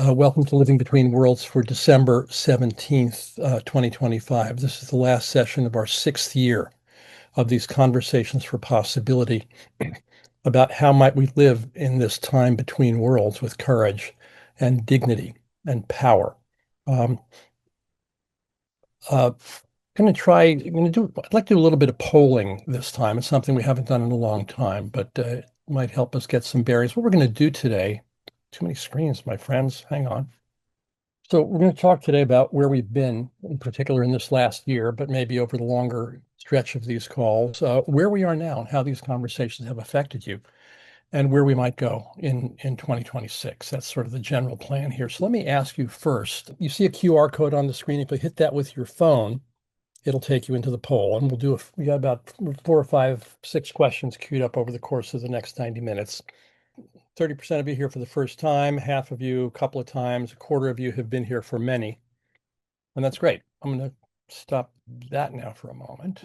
Welcome to Living Between Worlds for December 17th, 2025. This is the last session of our sixth year of these conversations for possibility about how might we live in this time between worlds with courage and dignity and power. Um, uh, I'd like to do a little bit of polling this time. It's something we haven't done in a long time, but it might help us get some bearings. What we're going to do today, too many screens, my friends, hang on. So we're going to talk today about where we've been, in particular in this last year, but maybe over the longer stretch of these calls, where we are now and how these conversations have affected you and where we might go in 2026. That's sort of the general plan here. So let me ask you first, you see a QR code on the screen. If you hit that with your phone, it'll take you into the poll. And we got about 4 or 5, 6 questions queued up over the course of the next 90 minutes. 30% of you here for the first time, half of you a couple of times, a quarter of you have been here for many. And that's great. I'm going to stop that now for a moment.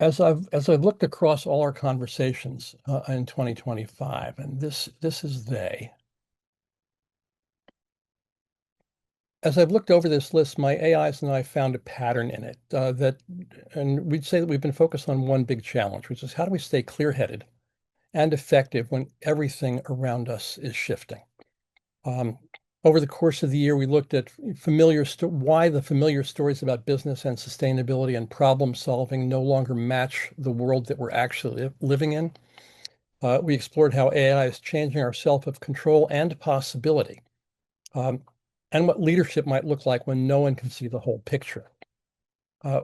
As I've looked across all our conversations in 2025, and this is they. As I've looked over this list, my AIs and I found a pattern in it and we'd say that we've been focused on one big challenge, which is how do we stay clear-headed and effective when everything around us is shifting? Over the course of the year, we looked at why the familiar stories about business and sustainability and problem solving no longer match the world that we're actually living in. We explored how AI is changing our self of control and possibility, and what leadership might look like when no one can see the whole picture.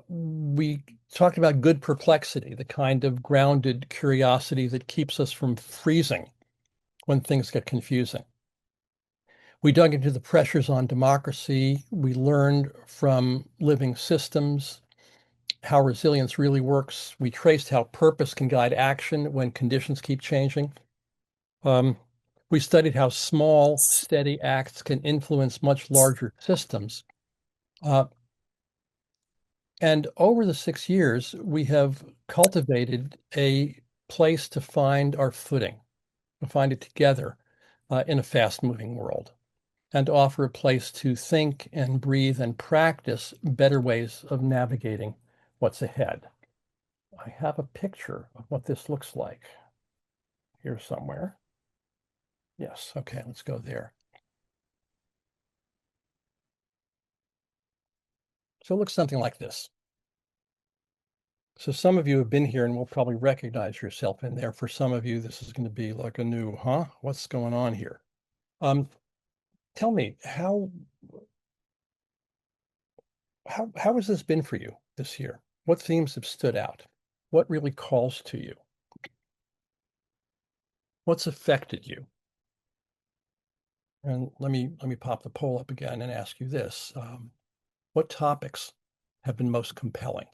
We talked about good perplexity, the kind of grounded curiosity that keeps us from freezing when things get confusing. We dug into the pressures on democracy. We learned from living systems how resilience really works. We traced how purpose can guide action when conditions keep changing. We studied how small, steady acts can influence much larger systems. And over the 6 years, we have cultivated a place to find our footing, to find it together in a fast-moving world, and to offer a place to think and breathe and practice better ways of navigating what's ahead. I have a picture of what this looks like here somewhere. Yes, okay, let's go there. So it looks something like this. So some of you have been here and will probably recognize yourself in there. For some of you, this is going to be like a new, what's going on here? Tell me, how has this been for you this year? What themes have stood out? What really calls to you? What's affected you? And let me pop the poll up again and ask you this. What topics have been most compelling?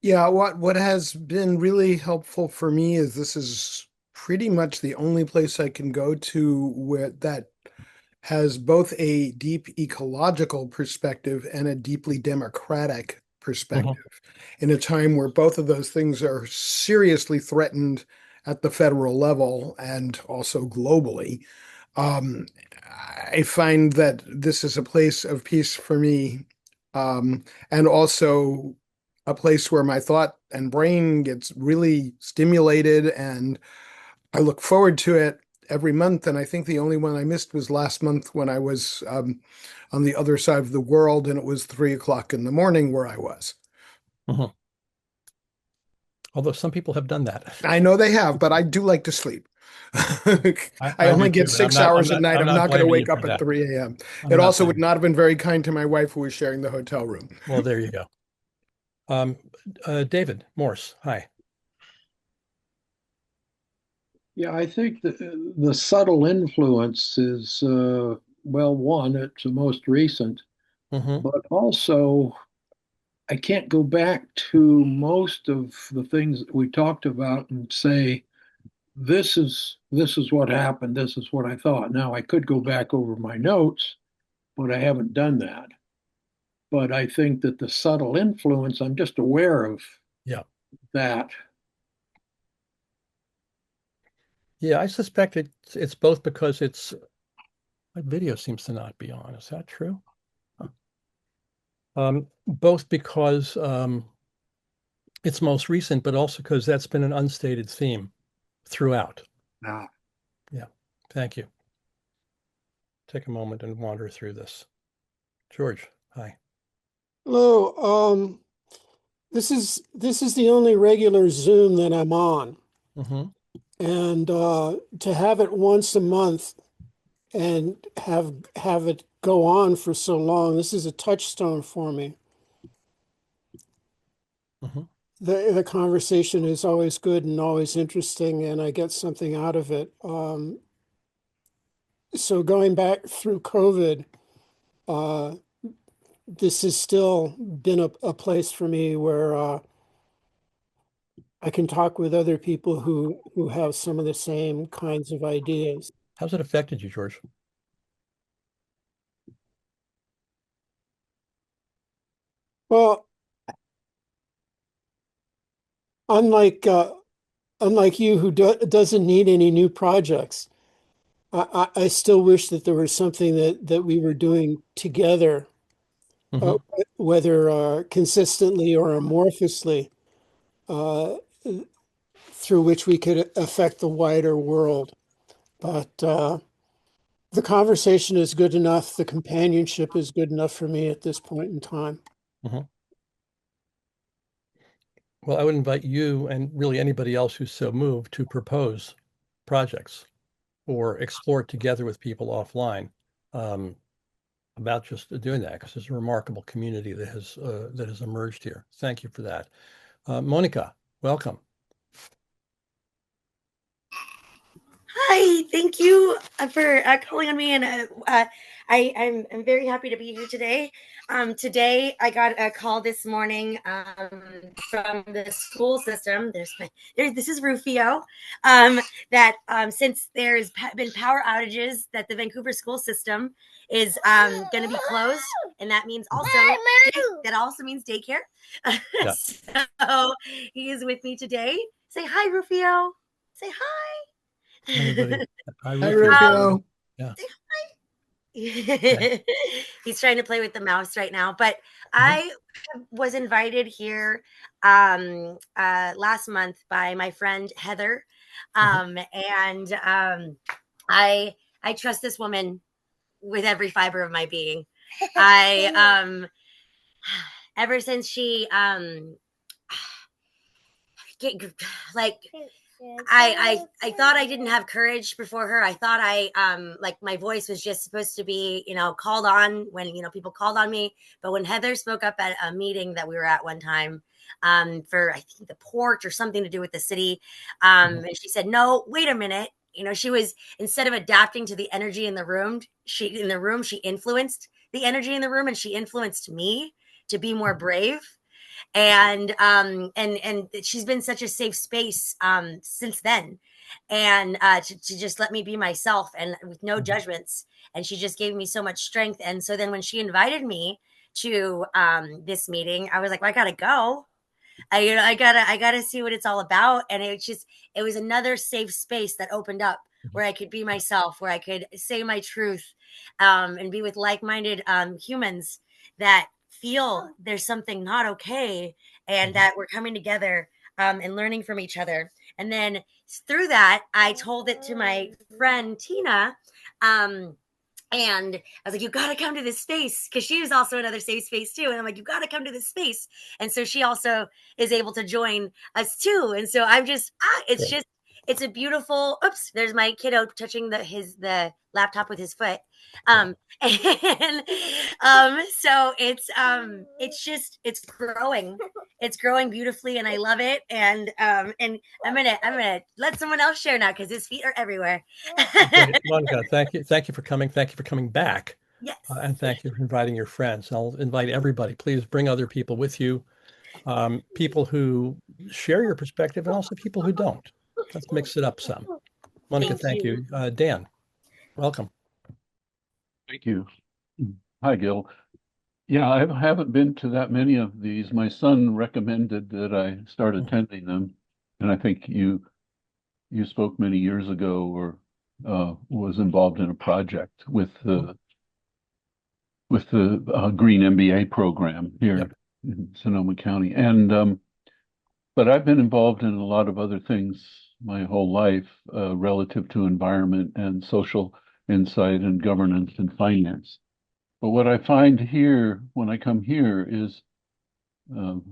Yeah, what has been really helpful for me is this is pretty much the only place I can go to where that has both a deep ecological perspective and a deeply democratic Mhm. perspective in a time where both of those things are seriously threatened at the federal level and also globally. Um, I find that this is a place of peace for me, and also a place where my thought and brain gets really stimulated, and I look forward to it every month. And I think the only one I missed was last month when I was on the other side of the world, and it was 3 o'clock in the morning where I was. Mhm. Although some people have done that. I know they have, but I do like to sleep. I I do only get too, and 6 hours at night. I'm I'm not not going to blaming you wake for up at that. 3 a.m. I'm It not also would blaming. not have been very kind to my wife, who was sharing the hotel room. Well, there you go. Um, David Morse, hi. Yeah, I think the subtle influence is, well, one, it's the most recent, Hmm. but also I can't go back to most of the things that we talked about and say, this is what happened, this is what I thought. Now I could go back over my notes, but I haven't done that. But I think that the subtle influence, I'm just aware of Yeah. that. Yeah, I suspect it's both because it's My video seems to not be on. Is that true? Huh. Both because it's most recent, but also because that's been an unstated theme throughout. Ah. Yeah. Thank you. Take a moment and wander through this. George, hi. Hello. This is the only regular Zoom that I'm on, Mm-hmm. and to have it once a month and have it go on for so long, this is a touchstone for me. Mm-hmm. The conversation is always good and always interesting, and I get something out of it. So going back through COVID, uh, this has still been a place for me where I can talk with other people who have some of the same kinds of ideas. How's it affected you, George? Well, unlike unlike you who doesn't need any new projects, I still wish that there was something that we were doing together, uh, Mm-hmm. whether consistently or amorphously, uh, through which we could affect the wider world. But the conversation is good enough. The companionship is good enough for me at this point in time. Mm-hmm. Well, I would invite you and really anybody else who's so moved to propose projects or explore it together with people offline um, about just doing that because there's a remarkable community that has emerged here. Thank you for that. Monica, welcome. Hi, thank you for calling on me, and I'm very happy to be here today. Today I got a call this morning from the school system. This is Rufio. That since there's been power outages, that the Vancouver school system is going to be closed, and that means that also means daycare. Yeah. So he is with me today. Say hi, Rufio. Say hi. Hi, everybody. Hi, Hi, Rufio. Rufio. Yeah. Okay. He's trying to play with the mouse right now, but Mhm. I was invited here last month by my friend Heather, Mhm. and I I trust this woman with every fiber of my being. I ever since she like I thought I didn't have courage before her. I thought I like my voice was just supposed to be, called on when, people called on me. But when Heather spoke up at a meeting that we were at one time, for I think the port or something to do with the city, Mhm. and she said, "No, wait a minute." She was, instead of adapting to the energy in the room, she influenced the energy in the room, and she influenced me to be more brave. And she's been such a safe space since then, and to just let me be myself and with no Mhm. judgments. And she just gave me so much strength. And so then when she invited me to this meeting, I was like, well, I gotta go. I gotta see what it's all about. And it was another safe space that opened up Mhm. where I could be myself, where I could say my truth, and be with like-minded humans that feel there's something not okay, and Mhm. that we're coming together, and learning from each other. And then through that, I told it to my friend Tina. And I was like, you got to come to this space, because she was also another safe space too. And I'm like, you got to come to this space. And so she also is able to join us too. And so I'm just, it's Great. just, it's a beautiful, oops, there's my kiddo touching the laptop with his foot. Yeah. And so it's just, it's growing beautifully, and I love it. And I'm gonna let someone else share now, because his feet are everywhere. Great. Monica, thank you. Thank you for coming. Thank you for coming back. Yes. And thank you for inviting your friends. I'll invite everybody. Please bring other people with you, people who share your perspective and also people who don't. Let's mix it up some. Monica, Thank thank you. you. Dan, welcome. Thank you. Hi, Gil. Yeah, I haven't been to that many of these. My son recommended that I start Mhm. attending them, and I think you spoke many years ago or was involved in a project with the Green MBA program here Yep. in Sonoma County. But I've been involved in a lot of other things my whole life relative to environment and social insight and governance and finance. But what I find here when I come here is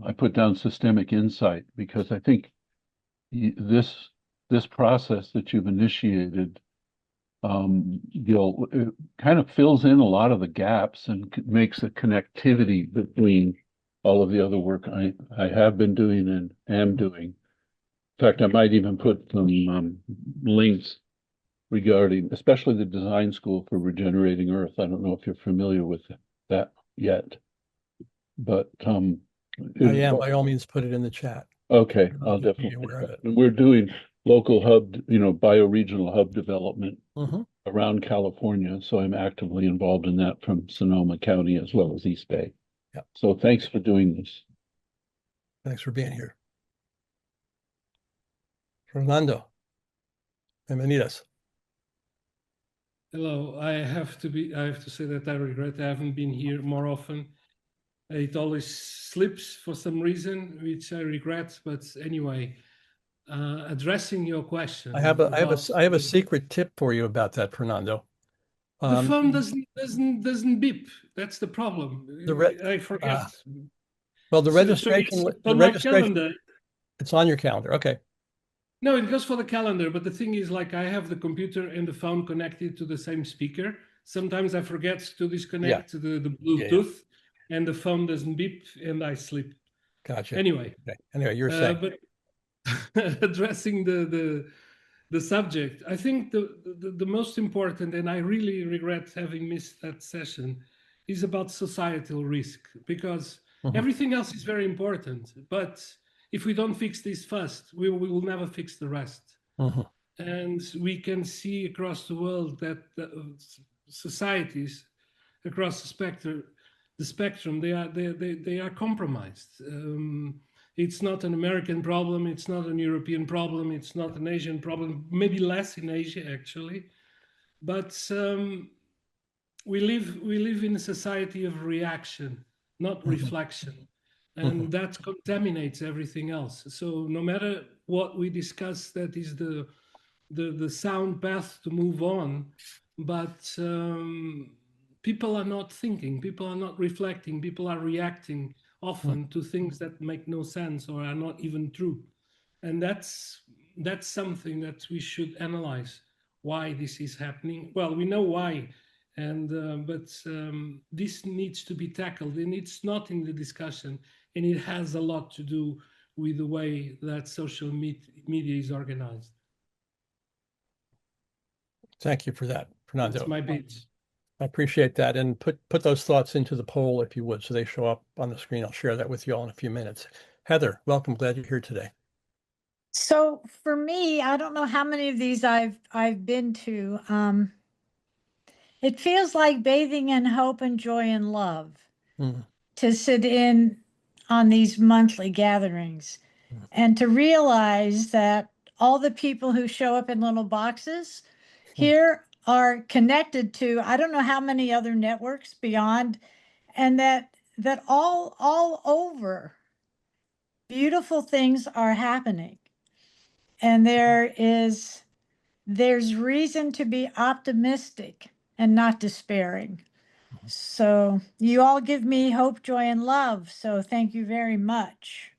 I put down systemic insight because I think this process that you've initiated, Gil, it kind of fills in a lot of the gaps and makes a connectivity between all of the other work I have been doing and am doing. In fact, I might even put some links regarding, especially the design school for regenerating Earth. I don't know if you're familiar with that yet, but I am. By all means, put it in the chat. okay, I'll Be definitely aware put of that. it. And we're doing local hub, bioregional hub development Mm-hmm. around California. So I'm actively involved in that from Sonoma County as well as East Bay. Yep. So thanks for doing this. Thanks for being here. Fernando, bienvenidas. Hello, I have to say that I regret I haven't been here more often. It always slips for some reason, which I regret. But anyway, addressing your question I have a about secret tip for you about that, Fernando. the phone doesn't beep. That's the problem. I forget. Well, the registration, on my calendar. It's on your calendar. Okay. No, it goes for the calendar, but the thing is, like, I have the computer and the phone connected to the same speaker. Sometimes I forget to disconnect the Bluetooth, and the phone doesn't beep, and I sleep. Gotcha. Anyway. Okay. Anyway, you're saying. But addressing the subject, I think the most important, and I really regret having missed that session, is about societal risk, because everything else is very important, but if we don't fix this first, we will never fix the rest. And we can see across the world that societies across the spectrum, they are compromised. It's not an American problem. It's not an European problem. It's not an Asian problem. Maybe less in Asia, actually. But we live in a society of reaction, not reflection. And that contaminates everything else. So no matter what we discuss, that is the sound path to move on. But people are not thinking, people are not reflecting, people are reacting often to things that make no sense or are not even true. And that's something that we should analyze, why this is happening. Well, we know why, and but this needs to be tackled, and it's not in the discussion, and it has a lot to do with the way that social media is organized. Thank you for that, Fernando. That's my bit. I appreciate that. And put those thoughts into the poll if you would, so they show up on the screen. I'll share that with you all in a few minutes. Heather, welcome. Glad you're here today. So for me, I don't know how many of these I've been to. It feels like bathing in hope and joy and love to sit in on these monthly gatherings and to realize that all the people who show up in little boxes here are connected to I don't know how many other networks beyond, and that all over beautiful things are happening, and there's reason to be optimistic and not despairing. So you all give me hope, joy, and love. So thank you very much.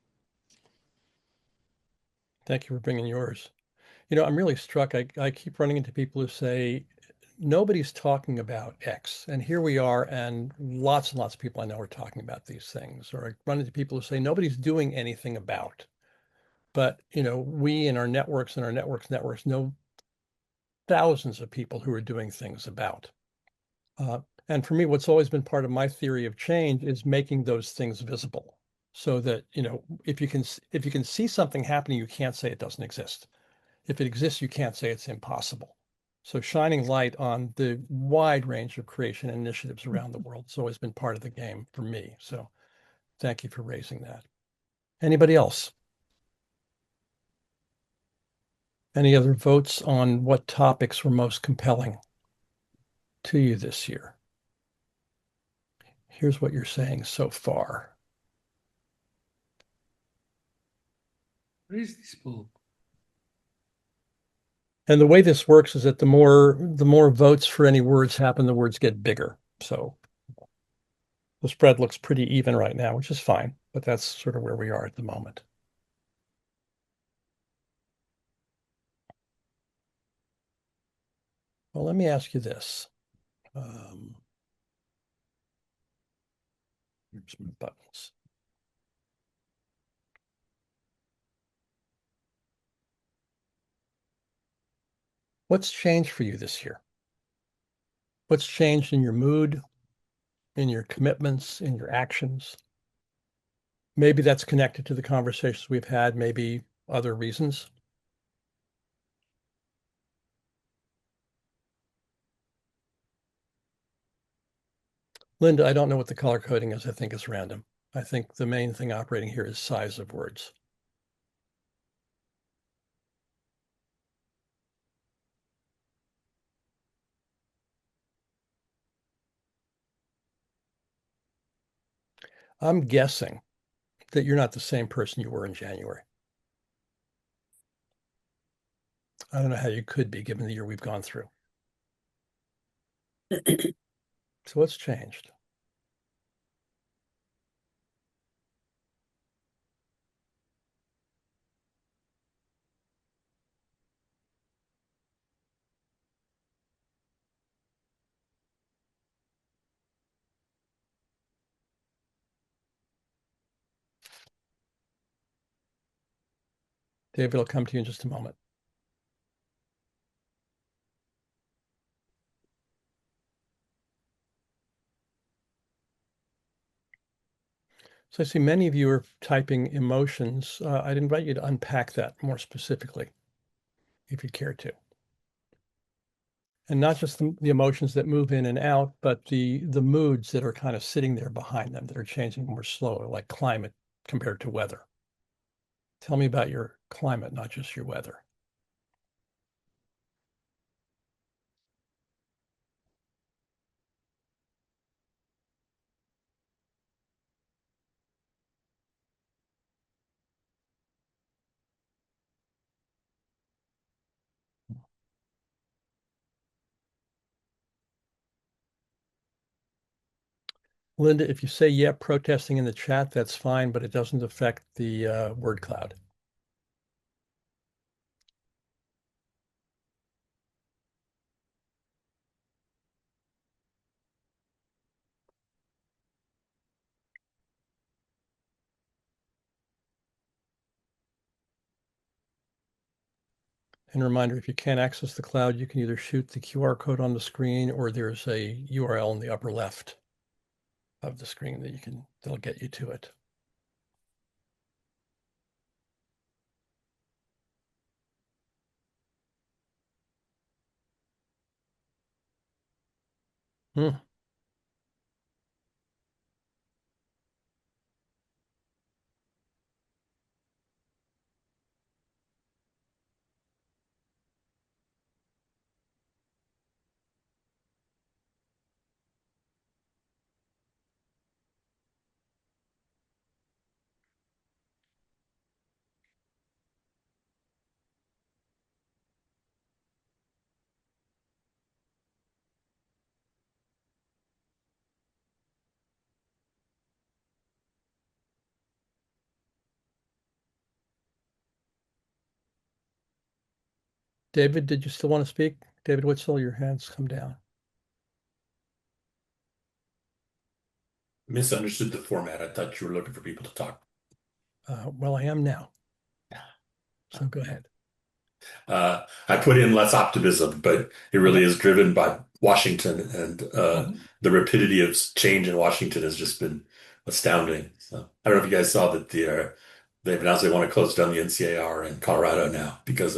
Thank you for bringing yours. I'm really struck. I keep running into people who say, nobody's talking about X. And here we are, and lots of people I know are talking about these things. Or I run into people who say, nobody's doing anything about. But, we in our networks and our networks know thousands of people who are doing things about. And for me, what's always been part of my theory of change is making those things visible, so that if you can see something happening, you can't say it doesn't exist. If it exists, you can't say it's impossible. So shining light on the wide range of creation initiatives around the world has always been part of the game for me. So thank you for raising that. Anybody else? Any other votes on what topics were most compelling to you this year? Here's what you're saying so far. Where is this book? And the way this works is that the more votes for any words happen, the words get bigger. So the spread looks pretty even right now, which is fine, but that's sort of where we are at the moment. Well, let me ask you this. Here's my buttons. What's changed for you this year? What's changed in your mood, in your commitments, in your actions? Maybe that's connected to the conversations we've had, maybe other reasons. Linda, I don't know what the color coding is. I think it's random. I think the main thing operating here is size of words. I'm guessing that you're not the same person you were in January. I don't know how you could be given the year we've gone through. So what's changed? David, I'll come to you in just a moment. So I see many of you are typing emotions. I'd invite you to unpack that more specifically, if you care to. And not just the emotions that move in and out, but the moods that are kind of sitting there behind them that are changing more slowly, like climate compared to weather. Tell me about your climate, not just your weather. Linda, if you say, yeah, protesting in the chat, that's fine, but it doesn't affect the word cloud. And a reminder, if you can't access the cloud, you can either shoot the QR code on the screen or there's a URL in the upper left of the screen that'll get you to it. Hmm. David, did you still want to speak? David Witzel, your hands come down. Misunderstood the format. I thought you were looking for people to talk. Well, I am now. So go ahead. I put in less optimism, but it really is driven by Washington, and the rapidity of change in Washington has just been astounding. So I don't know if you guys saw that they've announced they want to close down the NCAR in Colorado now because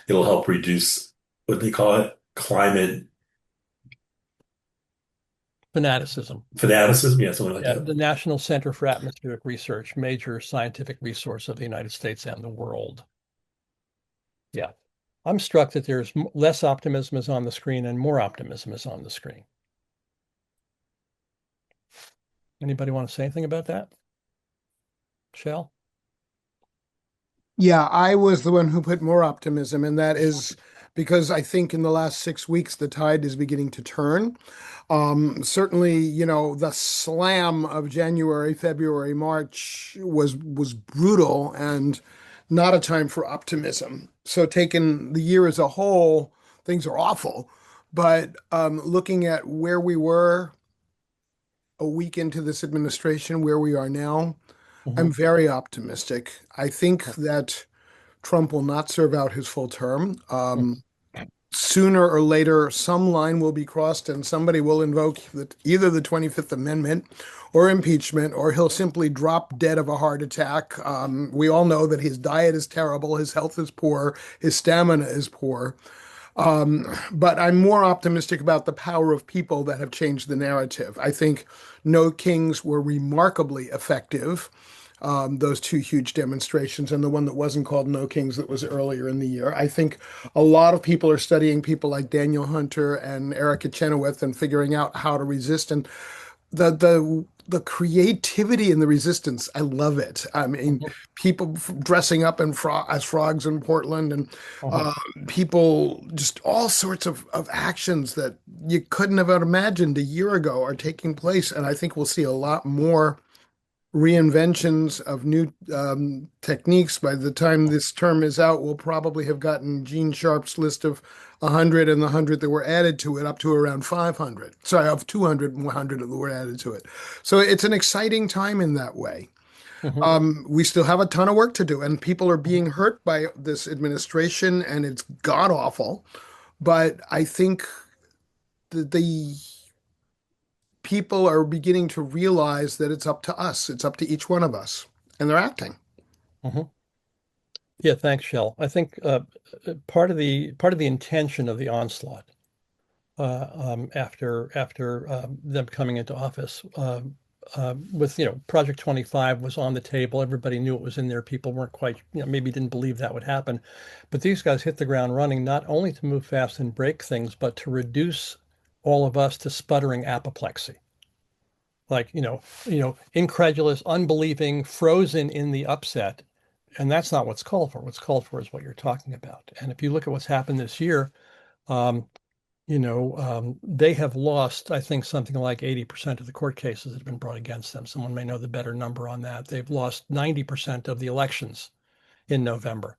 it'll help reduce what they call it, climate Fanaticism. fanaticism. Yeah, something like that. The National Center for Atmospheric Research, major scientific resource of the United States and the world. Yeah. I'm struck that there's less optimism is on the screen and more optimism is on the screen. Anybody want to say anything about that? Shell? Yeah, I was the one who put more optimism, and that is because I think in the last 6 weeks the tide is beginning to turn. Certainly, the slam of January, February, March was brutal and not a time for optimism. So, taking the year as a whole, things are awful. But looking at where we were a week into this administration, where we are now, Mm-hmm. I'm very optimistic. I think that Trump will not serve out his full term. Sooner or later, some line will be crossed and somebody will invoke either the 25th Amendment or impeachment, or he'll simply drop dead of a heart attack. We all know that his diet is terrible, his health is poor, his stamina is poor. But I'm more optimistic about the power of people that have changed the narrative. I think No Kings were remarkably effective, those two huge demonstrations, and the one that wasn't called No Kings that was earlier in the year. I think a lot of people are studying people like Daniel Hunter and Erica Chenoweth and figuring out how to resist. And the creativity in the resistance, I love it. I mean, Mm-hmm. people dressing up as frogs in Portland, and Uh-huh. uh, people just all sorts of actions that you couldn't have imagined a year ago are taking place. And I think we'll see a lot more reinventions of new techniques. By the time this term is out, we'll probably have gotten Gene Sharp's list of 100 and the 100 that were added to it up to around 500. Sorry, of 200 and 100 that were added to it. So it's an exciting time in that way. Mm-hmm. We still have a ton of work to do, and people are being hurt by this administration, and it's god awful. But I think the people are beginning to realize that it's up to us, it's up to each one of us, and they're acting. Mm-hmm. Yeah, thanks, Shell. I think part of the intention of the onslaught after them coming into office with Project 25 was on the table. Everybody knew it was in there. People weren't quite maybe didn't believe that would happen, but these guys hit the ground running, not only to move fast and break things, but to reduce all of us to sputtering apoplexy. Like incredulous, unbelieving, frozen in the upset. And that's not what's called for. What's called for is what you're talking about. And if you look at what's happened this year, um, they have lost, I think, something like 80% of the court cases that have been brought against them. Someone may know the better number on that. They've lost 90% of the elections in November.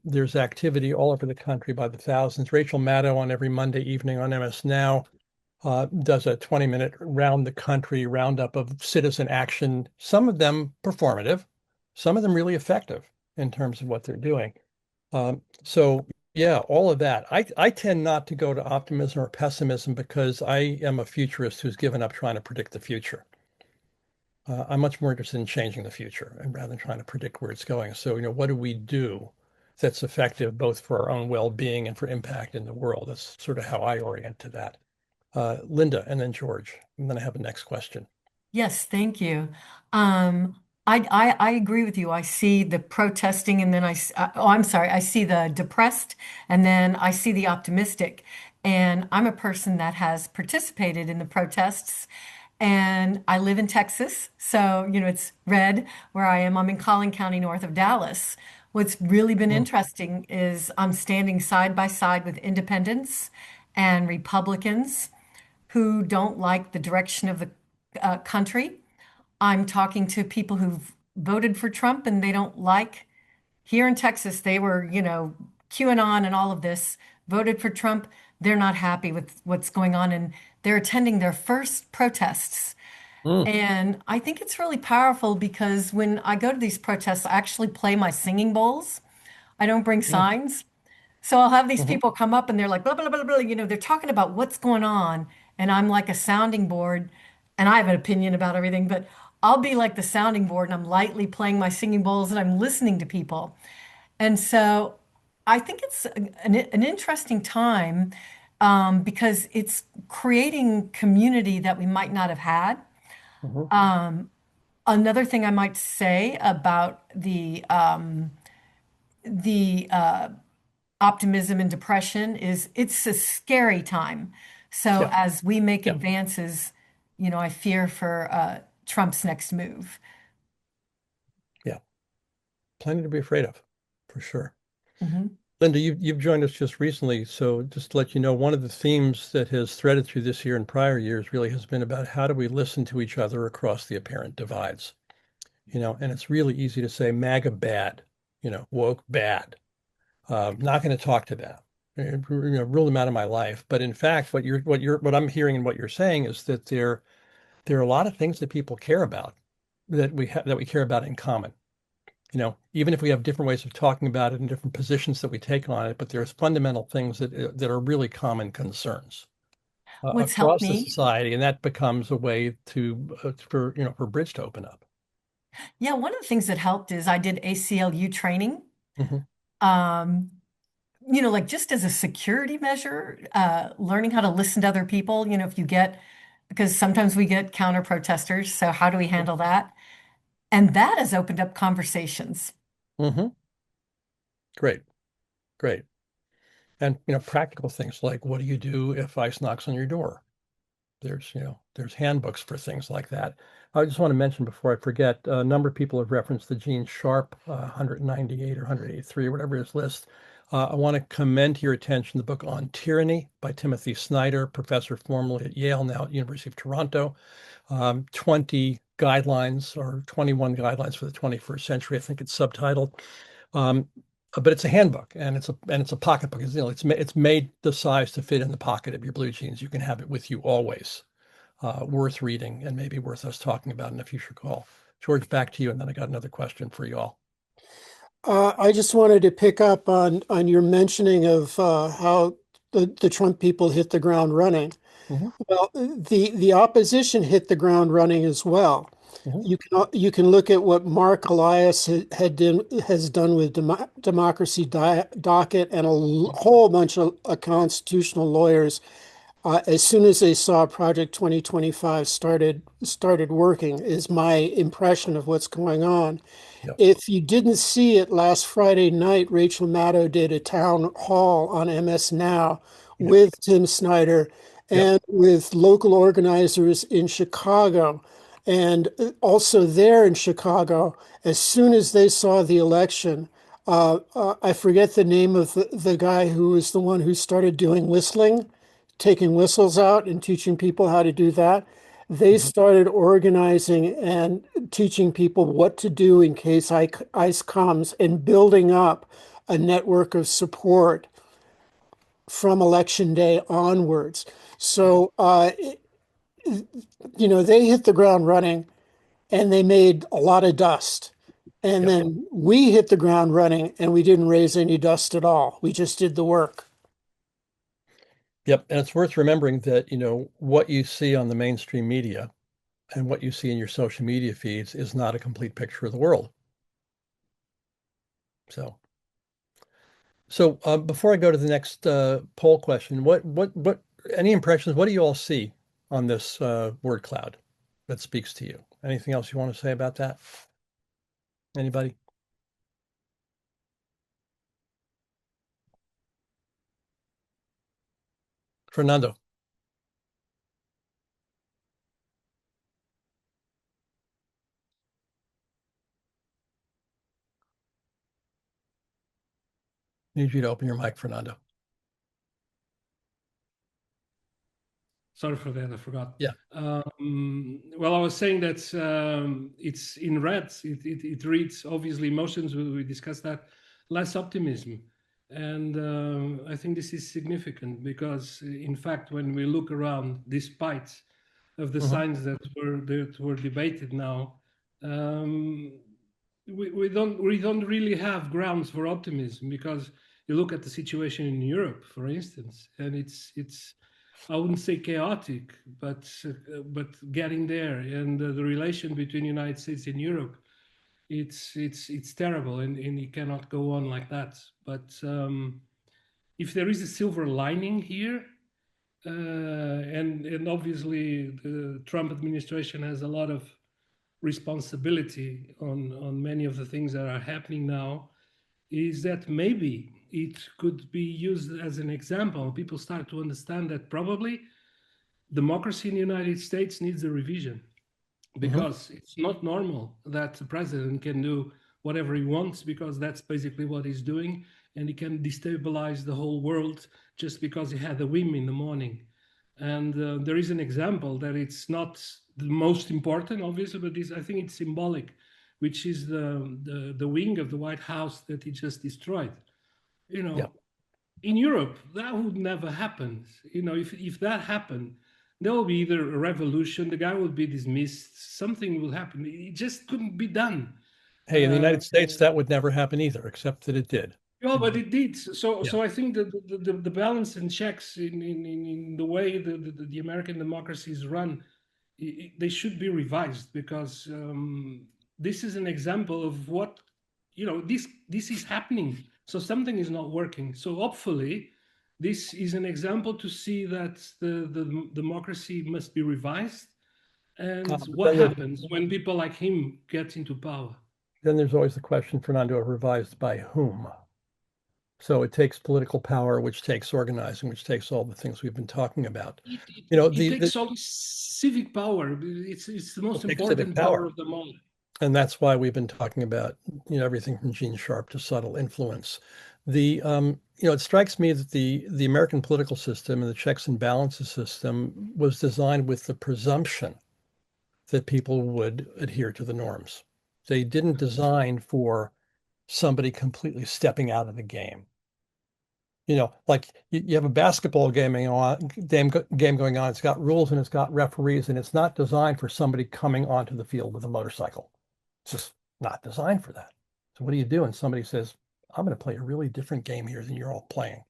There's activity all over the country by the thousands. Rachel Maddow on every Monday evening on MS Now does a 20-minute round the country roundup of citizen action, some of them performative, some of them really effective in terms of what they're doing. So yeah, all of that. I tend not to go to optimism or pessimism because I am a futurist who's given up trying to predict the future. I'm much more interested in changing the future and rather than trying to predict where it's going. So, what do we do that's effective both for our own well-being and for impact in the world? That's sort of how I orient to that. Linda, and then George. And then I have a next question. Yes, thank you. Um, I agree with you. I see the protesting and then oh, I'm sorry, I see the depressed and then I see the optimistic. And I'm a person that has participated in the protests and I live in Texas. So, it's red where I am. I'm in Collin County, north of Dallas. What's really been Mm, interesting is I'm standing side by side with independents and Republicans who don't like the direction of the country. I'm talking to people who've voted for Trump and they don't like, here in Texas, they were, QAnon and all of this, voted for Trump. They're not happy with what's going on and they're attending their first protests. mm, And I think it's really powerful because when I go to these protests, I actually play my singing bowls. I don't bring mm, signs. So I'll have these mhm, people come up and they're like, blah, blah, blah, blah, they're talking about what's going on. And I'm like a sounding board and I have an opinion about everything, but I'll be like the sounding board and I'm lightly playing my singing bowls and I'm listening to people. And so I think it's an interesting time because it's creating community that we might not have had. mhm, Another thing I might say about the optimism and depression is it's a scary time. So Yeah. as we make Yeah. advances, I fear for Trump's next move. Yeah. Plenty to be afraid of, for sure. Mhm. Linda, you've joined us just recently, so just to let you know, one of the themes that has threaded through this year and prior years really has been about how do we listen to each other across the apparent divides. And it's really easy to say MAGA bad, woke bad. Not going to talk to that. Rule them out of my life. But in fact, what I'm hearing and what you're saying is that there are a lot of things that people care about that we care about in common. Even if we have different ways of talking about it and different positions that we take on it, but there's fundamental things that are really common concerns What's helped across the me? society, and that becomes a way for a bridge to open up. Yeah, one of the things that helped is I did ACLU training. Mhm. Like just as a security measure, learning how to listen to other people, because sometimes we get counter protesters. So how do we handle that? And that has opened up conversations. Mm-hmm. Great, great. And practical things like what do you do if ICE knocks on your door? There's handbooks for things like that. I just want to mention before I forget, a number of people have referenced the Gene Sharp 198 or 183 or whatever his list. I want to commend to your attention the book On Tyranny by Timothy Snyder, professor formerly at Yale, now at University of Toronto. 20 guidelines or 21 guidelines for the 21st century. I think it's subtitled. But it's a handbook and it's a pocketbook. It's made the size to fit in the pocket of your blue jeans. You can have it with you always. Worth reading and maybe worth us talking about in a future call. George, back to you, and then I got another question for you all. I just wanted to pick up on your mentioning of how the Trump people hit the ground running. Mm-hmm. Well, the opposition hit the ground running as well. Mm-hmm. You can look at what Mark Elias has done with Democracy Docket and a whole bunch of constitutional lawyers. As soon as they saw Project 2025 started working, is my impression of what's going on. Yep. If you didn't see it last Friday night, Rachel Maddow did a town hall on MS Now with Tim Snyder and with local organizers in Chicago. And also there in Chicago, as soon as they saw the election, I forget the name of the guy who was the one who started doing whistling, taking whistles out and teaching people how to do that. They started organizing and teaching people what to do in case ICE comes and building up a network of support from election day onwards. So, they hit the ground running and they made a lot of dust. And then we hit the ground running and we didn't raise any dust at all. We just did the work. Yep. And it's worth remembering that, what you see on the mainstream media and what you see in your social media feeds is not a complete picture of the world. So before I go to the next poll question, what any impressions? What do you all see on this word cloud that speaks to you? Anything else you want to say about that? Anybody? Fernando. Need you to open your mic, Fernando. Sorry for that, I forgot. Yeah. Well, I was saying that it's in red. It reads, obviously, emotions, we discussed that, less optimism. And I think this is significant because, in fact, when we look around, despite of the signs that were debated now, we don't really have grounds for optimism because you look at the situation in Europe, for instance, and it's I wouldn't say chaotic, but getting there, and the relation between the United States and Europe, it's terrible, and it cannot go on like that. But if there is a silver lining here, and obviously the Trump administration has a lot of responsibility on many of the things that are happening now, is that maybe it could be used as an example. People start to understand that probably democracy in the United States needs a revision, because it's not normal that the president can do whatever he wants, because that's basically what he's doing, and he can destabilize the whole world just because he had a whim in the morning. And there is an example that it's not the most important, obviously, but I think it's symbolic, which is the wing of the White House that he just destroyed. Yeah. In Europe, that would never happen. If that happened, there will be either a revolution, the guy will be dismissed, something will happen. It just couldn't be done. Hey, in the United States, that would never happen either, except that it did. Oh, but it did. So Yeah. I think that the balance and checks in the way the American democracy is run, they should be revised, because this is an example of what, this is happening. So something is not working. So hopefully this is an example to see that the democracy must be revised. And what happens when people like him get into power? Then there's always the question, Fernando, revised by whom? So it takes political power, which takes organizing, which takes all the things we've been talking about. It takes all civic power. It's the most important power of them all. And that's why we've been talking about, everything from Gene Sharp to subtle influence. It strikes me that the American political system and the checks and balances system was designed with the presumption that people would adhere to the norms. They didn't design for somebody completely stepping out of the game. Like you have a basketball game going on, it's got rules and it's got referees, and it's not designed for somebody coming onto the field with a motorcycle. It's just not designed for that. So what do you do when somebody says, I'm going to play a really different game here than you're all playing?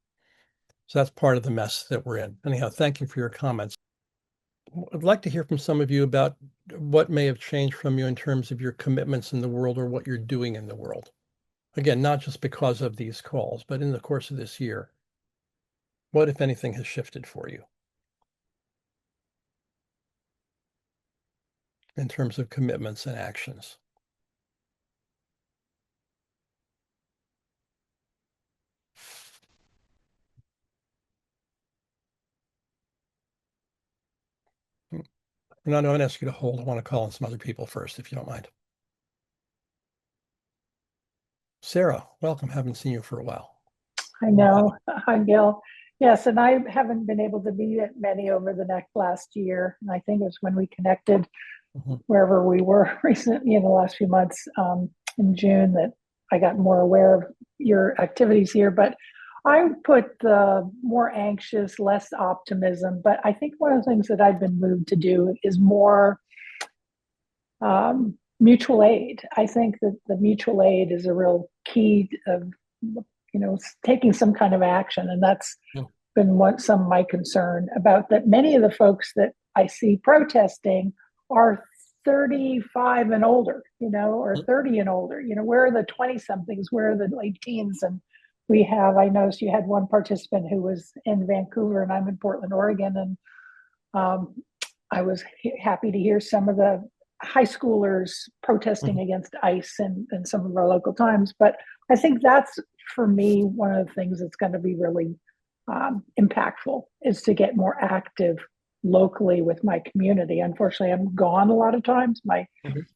So that's part of the mess that we're in. Anyhow, thank you for your comments. I'd like to hear from some of you about what may have changed from you in terms of your commitments in the world or what you're doing in the world. Again, not just because of these calls, but in the course of this year. What, if anything, has shifted for you in terms of commitments and actions? Fernando, I'm going to ask you to hold. I want to call on some other people first, if you don't mind. Sarah, welcome. Haven't seen you for a while. I know. Hi, Gil. Yes, and I haven't been able to meet at many over the last year. And I think it was when we connected wherever we were recently in the last few months in June that I got more aware of your activities here. But I put the more anxious, less optimism. But I think one of the things that I've been moved to do is more mutual aid. I think that the mutual aid is a real key of taking some kind of action. And that's been some of my concern about that. Many of the folks that I see protesting are 35 and older, or 30 and older. Where are the 20 somethings? Where are the late teens? And I noticed you had one participant who was in Vancouver and I'm in Portland, Oregon. And I was happy to hear some of the high schoolers protesting against ICE in some of our local times. But I think that's, for me, one of the things that's going to be really impactful is to get more active locally with my community. Unfortunately, I'm gone a lot of times. My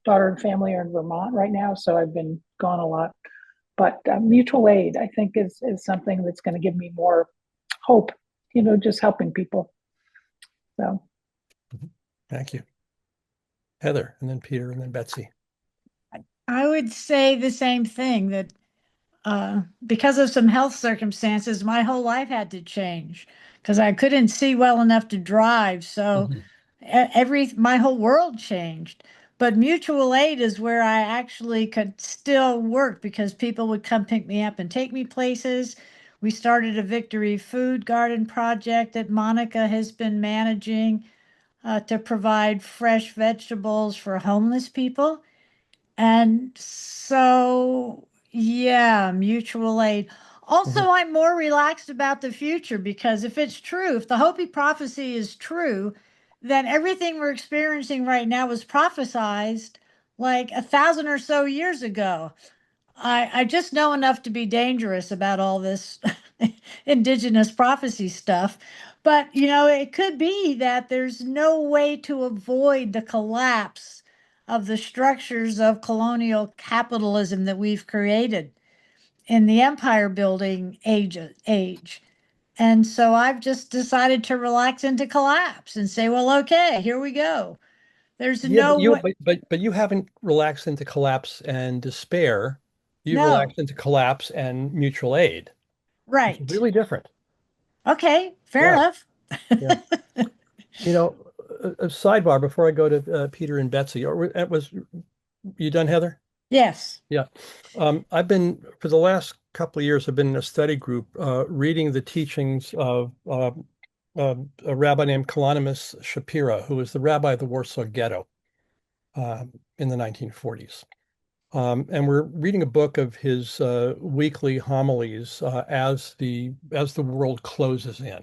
daughter and family are in Vermont right now, so I've been gone a lot. But mutual aid, I think, is something that's going to give me more hope, just helping people. So. Thank you. Heather, and then Peter, and then Betsy. I would say the same thing, that because of some health circumstances, my whole life had to change because I couldn't see well enough to drive. So my whole world changed. But mutual aid is where I actually could still work because people would come pick me up and take me places. We started a Victory Food Garden project that Monica has been managing to provide fresh vegetables for homeless people. And so, yeah, mutual aid. Also, I'm more relaxed about the future because if it's true, if the Hopi prophecy is true, then everything we're experiencing right now was prophesized like 1,000 or so years ago. I just know enough to be dangerous about all this indigenous prophecy stuff. But, it could be that there's no way to avoid the collapse of the structures of colonial capitalism that we've created in the empire building age. And so I've just decided to relax into collapse and say, well, okay, here we go. There's Yeah, no way. but you haven't relaxed into collapse and despair. You've No, relaxed into collapse and mutual aid, which is right. really different. Okay, fair Yeah, enough. yeah. You know, a sidebar before I go to Peter and Betsy. Was you done, Heather? Yes. Yeah. I've been for the last couple of years. I've been in a study group reading the teachings of a rabbi named Kalonymus Shapira, who was the rabbi of the Warsaw Ghetto in the 1940s. And we're reading a book of his weekly homilies as the world closes in,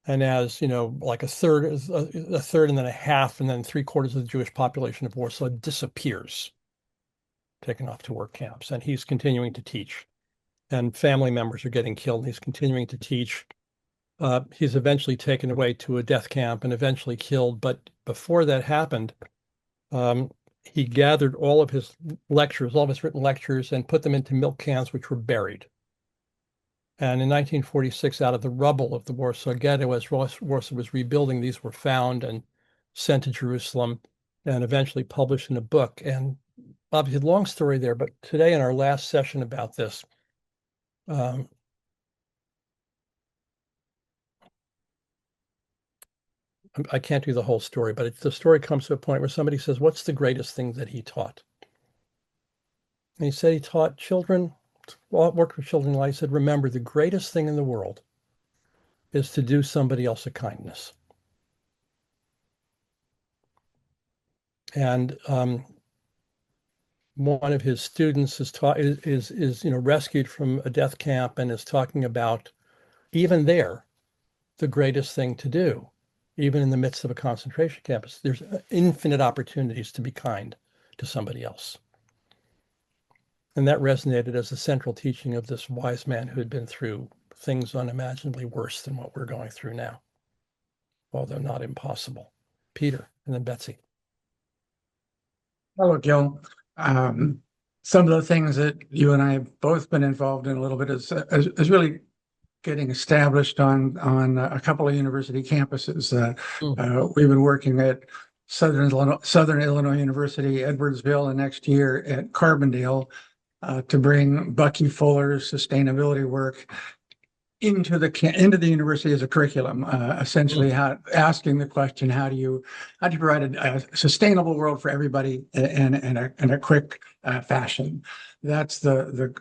and as like a third, and then a half, and then three-quarters of the Jewish population of Warsaw disappears, taken off to work camps, and he's continuing to teach, and family members are getting killed, and he's continuing to teach. He's eventually taken away to a death camp and eventually killed. But before that happened, um, he gathered all of his lectures, all of his written lectures, and put them into milk cans, which were buried. And in 1946, out of the rubble of the Warsaw Ghetto, as Warsaw was rebuilding, these were found and sent to Jerusalem and eventually published in a book. And obviously, long story there, but today in our last session about this, I can't do the whole story, but the story comes to a point where somebody says, what's the greatest thing that he taught? And he said he taught children, worked with children. He said, remember, the greatest thing in the world is to do somebody else a kindness. And one of his students is rescued from a death camp and is talking about even there, the greatest thing to do, even in the midst of a concentration camp. There's infinite opportunities to be kind to somebody else. And that resonated as a central teaching of this wise man who had been through things unimaginably worse than what we're going through now, although not impossible. Peter, and then Betsy. Hello, Gil. Some of the things that you and I have both been involved in a little bit is really getting established on a couple of university campuses. We've been working at Southern Illinois University, Edwardsville, and next year at Carbondale to bring Bucky Fuller's sustainability work into the university as a curriculum, essentially asking the question, how do you provide a sustainable world for everybody in a quick fashion? That's the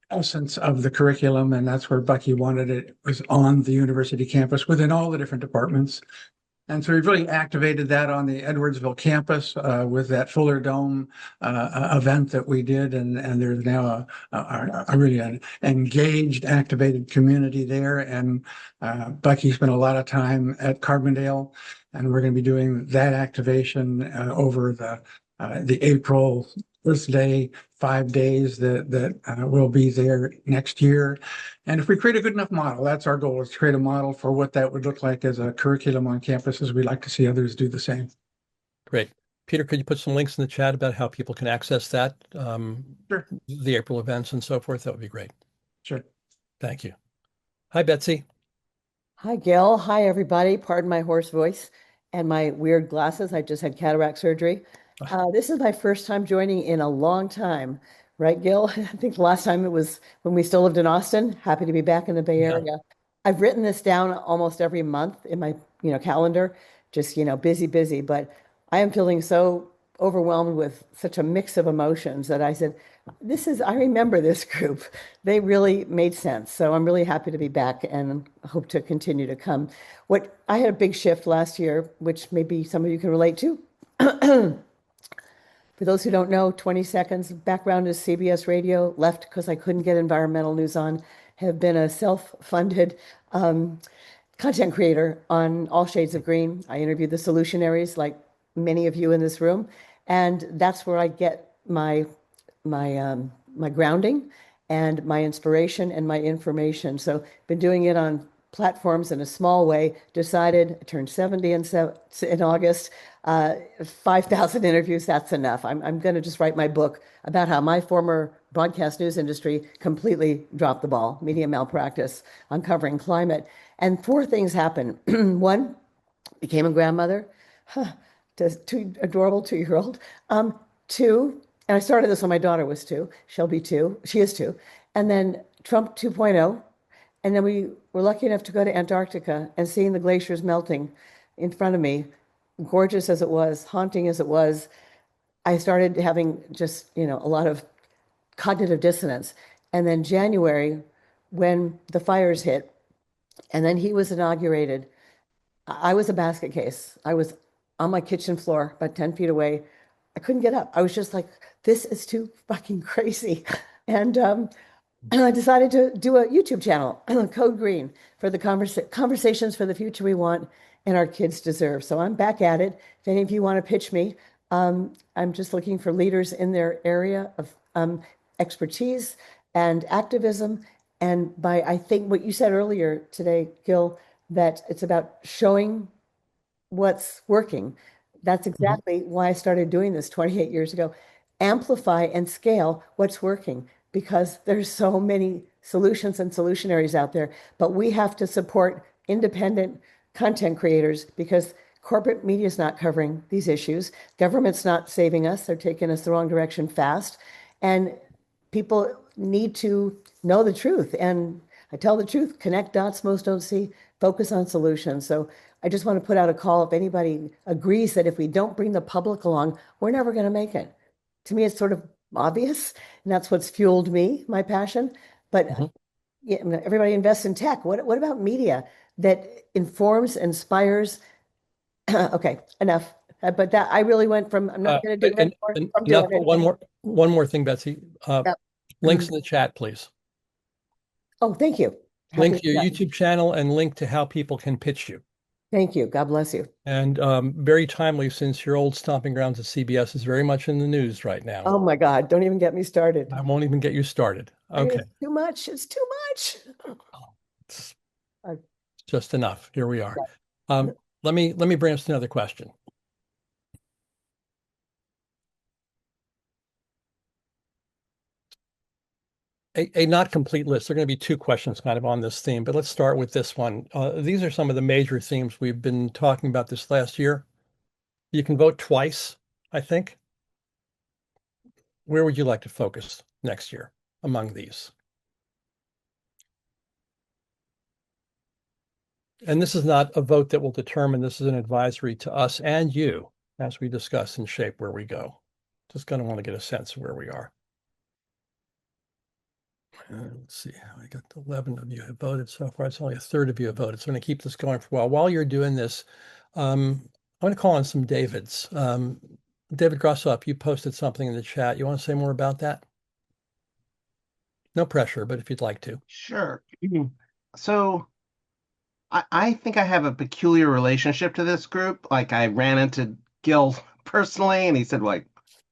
essence of the curriculum, and that's where Bucky wanted it. It was on the university campus within all the different departments. And so we've really activated that on the Edwardsville campus with that Fuller Dome event that we did. And there's now a really engaged, activated community there. And Bucky spent a lot of time at Carbondale, and we're going to be doing that activation over the April Earth Day 5 days that will be there next year. And if we create a good enough model, that's our goal, is to create a model for what that would look like as a curriculum on campuses. We'd like to see others do the same. Great. Peter, could you put some links in the chat about how people can access that? Sure. The April events and so forth? That would be great. Sure. Thank you. Hi, Betsy. Hi, Gil. Hi, everybody. Pardon my hoarse voice and my weird glasses. I just had cataract surgery. This is my first time joining in a long time, right, Gil? I think the last time it was when we still lived in Austin. Happy to be back in the Bay Area. I've written this down almost every month in my, calendar, just, busy, but I am feeling so overwhelmed with such a mix of emotions that I said, I remember this group. They really made sense. So I'm really happy to be back and hope to continue to come. I had a big shift last year, which maybe some of you can relate to. For those who don't know, 20 seconds, background is CBS Radio, left because I couldn't get environmental news on, have been a self-funded content creator on All Shades of Green. I interviewed the solutionaries like many of you in this room, and that's where I get my my grounding and my inspiration and my information. So been doing it on platforms in a small way. Decided, I turned 70 in August. 5,000 interviews, that's enough. I'm going to just write my book about how my former broadcast news industry completely dropped the ball, media malpractice, uncovering climate. And four things happened. One, became a grandmother to two adorable 2-year-old. Two, and I started this when my daughter was 2. She'll be 2. She is 2. And then Trump 2.0. And then we were lucky enough to go to Antarctica and seeing the glaciers melting in front of me, gorgeous as it was, haunting as it was. I started having just, a lot of cognitive dissonance. And then January, when the fires hit, and then he was inaugurated, I was a basket case. I was on my kitchen floor, about 10 feet away. I couldn't get up. I was just like, this is too fucking crazy. And I decided to do a YouTube channel, Code Green, for the conversations for the future we want and our kids deserve. So I'm back at it. If any of you want to pitch me, I'm just looking for leaders in their area of expertise and activism. And I think what you said earlier today, Gil, that it's about showing what's working. That's exactly why I started doing this 28 years ago. Amplify and scale what's working, because there's so many solutions and solutionaries out there, but we have to support independent content creators because corporate media is not covering these issues. Government's not saving us. They're taking us the wrong direction fast. And people need to know the truth. And I tell the truth, connect dots most don't see, focus on solutions. So I just want to put out a call if anybody agrees that if we don't bring the public along, we're never going to make it. To me, it's sort of obvious, and that's what's fueled me, my passion. But yeah, everybody invests in tech. What about media that informs, inspires? Okay, enough. But that I really went from I'm not going to do it anymore. I'm doing it. One more thing, Betsy. Yep. Links in the chat, please. Oh, thank you. Link to your YouTube channel and link to how people can pitch you. Thank you. God bless you. And very timely, since your old stomping grounds at CBS is very much in the news right now. Oh my God, don't even get me started. I won't even get you started. Okay. It's too much. It's too much. It's just enough. Here we are. Let me bring us to another question. A not complete list. There are going to be 2 questions kind of on this theme, but let's start with this one. These are some of the major themes we've been talking about this last year. You can vote twice, I think. Where would you like to focus next year among these? And this is not a vote that will determine, this is an advisory to us and you as we discuss and shape where we go. Just going to want to get a sense of where we are. Let's see, I got 11 of you have voted so far. It's only a third of you have voted. So I'm going to keep this going for a while. While you're doing this, I'm going to call on some Davids. David Grossoff, you posted something in the chat. You want to say more about that? No pressure, but if you'd like to. Sure. So I think I have a peculiar relationship to this group. Like I ran into Gil personally and he said, like,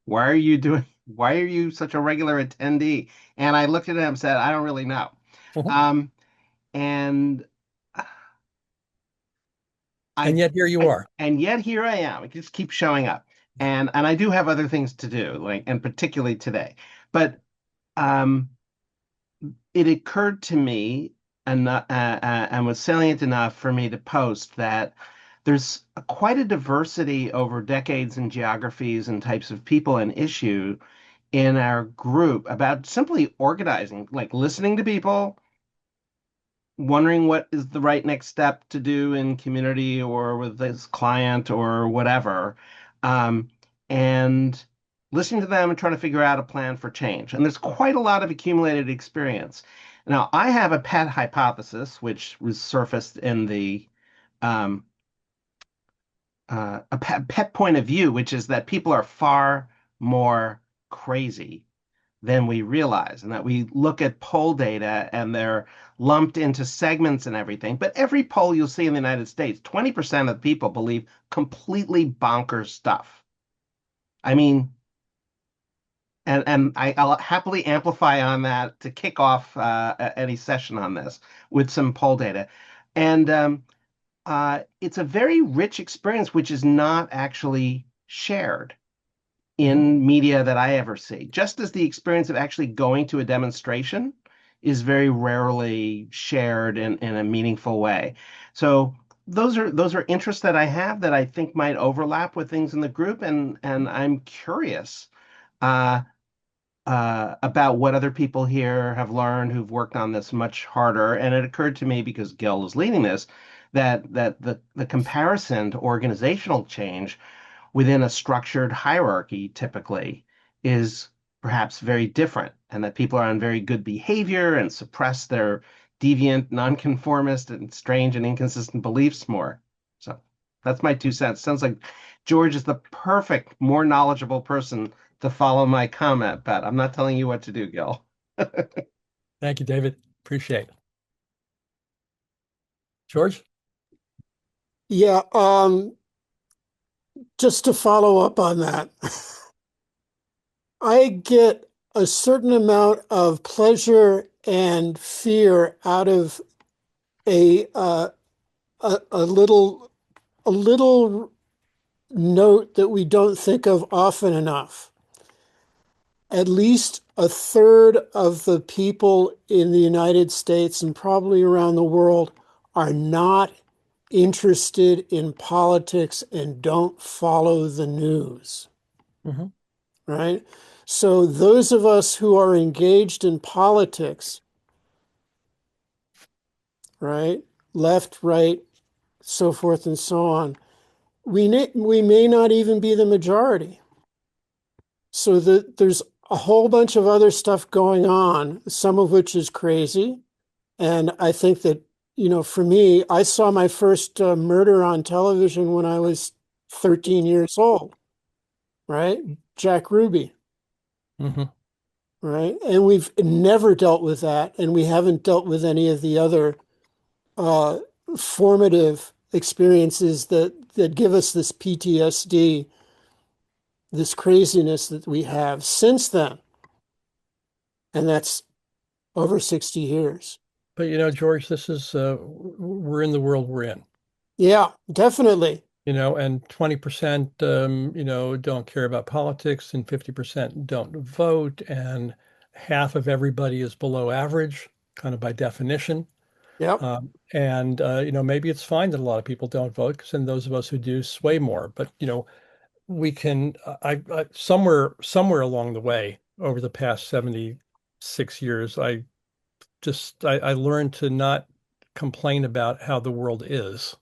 why are you such a regular attendee? And I looked at him and said, I don't really know. And yet here you are. And yet here I am. I just keep showing up. And I do have other things to do, like, and particularly today. But it occurred to me and was salient enough for me to post that there's quite a diversity over decades and geographies and types of people and issue in our group about simply organizing, like listening to people, wondering what is the right next step to do in community or with this client or whatever, and listening to them and trying to figure out a plan for change. And there's quite a lot of accumulated experience. Now, I have a pet hypothesis, which was surfaced in the a pet point of view, which is that people are far more crazy than we realize, and that we look at poll data and they're lumped into segments and everything. But every poll you'll see in the United States, 20% of people believe completely bonkers stuff. I mean, I'll happily amplify on that to kick off any session on this with some poll data. And it's a very rich experience, which is not actually shared in media that I ever see. Just as the experience of actually going to a demonstration is very rarely shared in a meaningful way. So those are interests that I have that I think might overlap with things in the group, and I'm curious uh, about what other people here have learned who've worked on this much harder. And it occurred to me, because Gil is leading this, that the comparison to organizational change within a structured hierarchy typically is perhaps very different, and that people are on very good behavior and suppress their deviant, nonconformist, and strange and inconsistent beliefs more. So that's my 2 cents. Sounds like George is the perfect, more knowledgeable person to follow my comment, but I'm not telling you what to do, Gil. Thank you, David. Appreciate it. George? Yeah, just to follow up on that, I get a certain amount of pleasure and fear out of a little note that we don't think of often enough. At least a third of the people in the United States and probably around the world are not interested in politics and don't follow the news. Mm-hmm. Right? So those of us who are engaged in politics, right, left, right, so forth and so on, we may not even be the majority. So there's a whole bunch of other stuff going on, some of which is crazy. And I think that, for me, I saw my first murder on television when I was 13 years old, right? Jack Ruby. Mm-hmm. Right. And we've never dealt with that. And we haven't dealt with any of the other formative experiences that give us this PTSD, this craziness that we have since then. And that's over 60 years. But George, this is we're in the world we're in. Yeah, definitely. And 20%, don't care about politics, and 50% don't vote, and half of everybody is below average, kind of by definition. Yep. And maybe it's fine that a lot of people don't vote, because then those of us who do sway more. But we can. I somewhere along the way over the past 76 years, I learned to not complain about how the world is,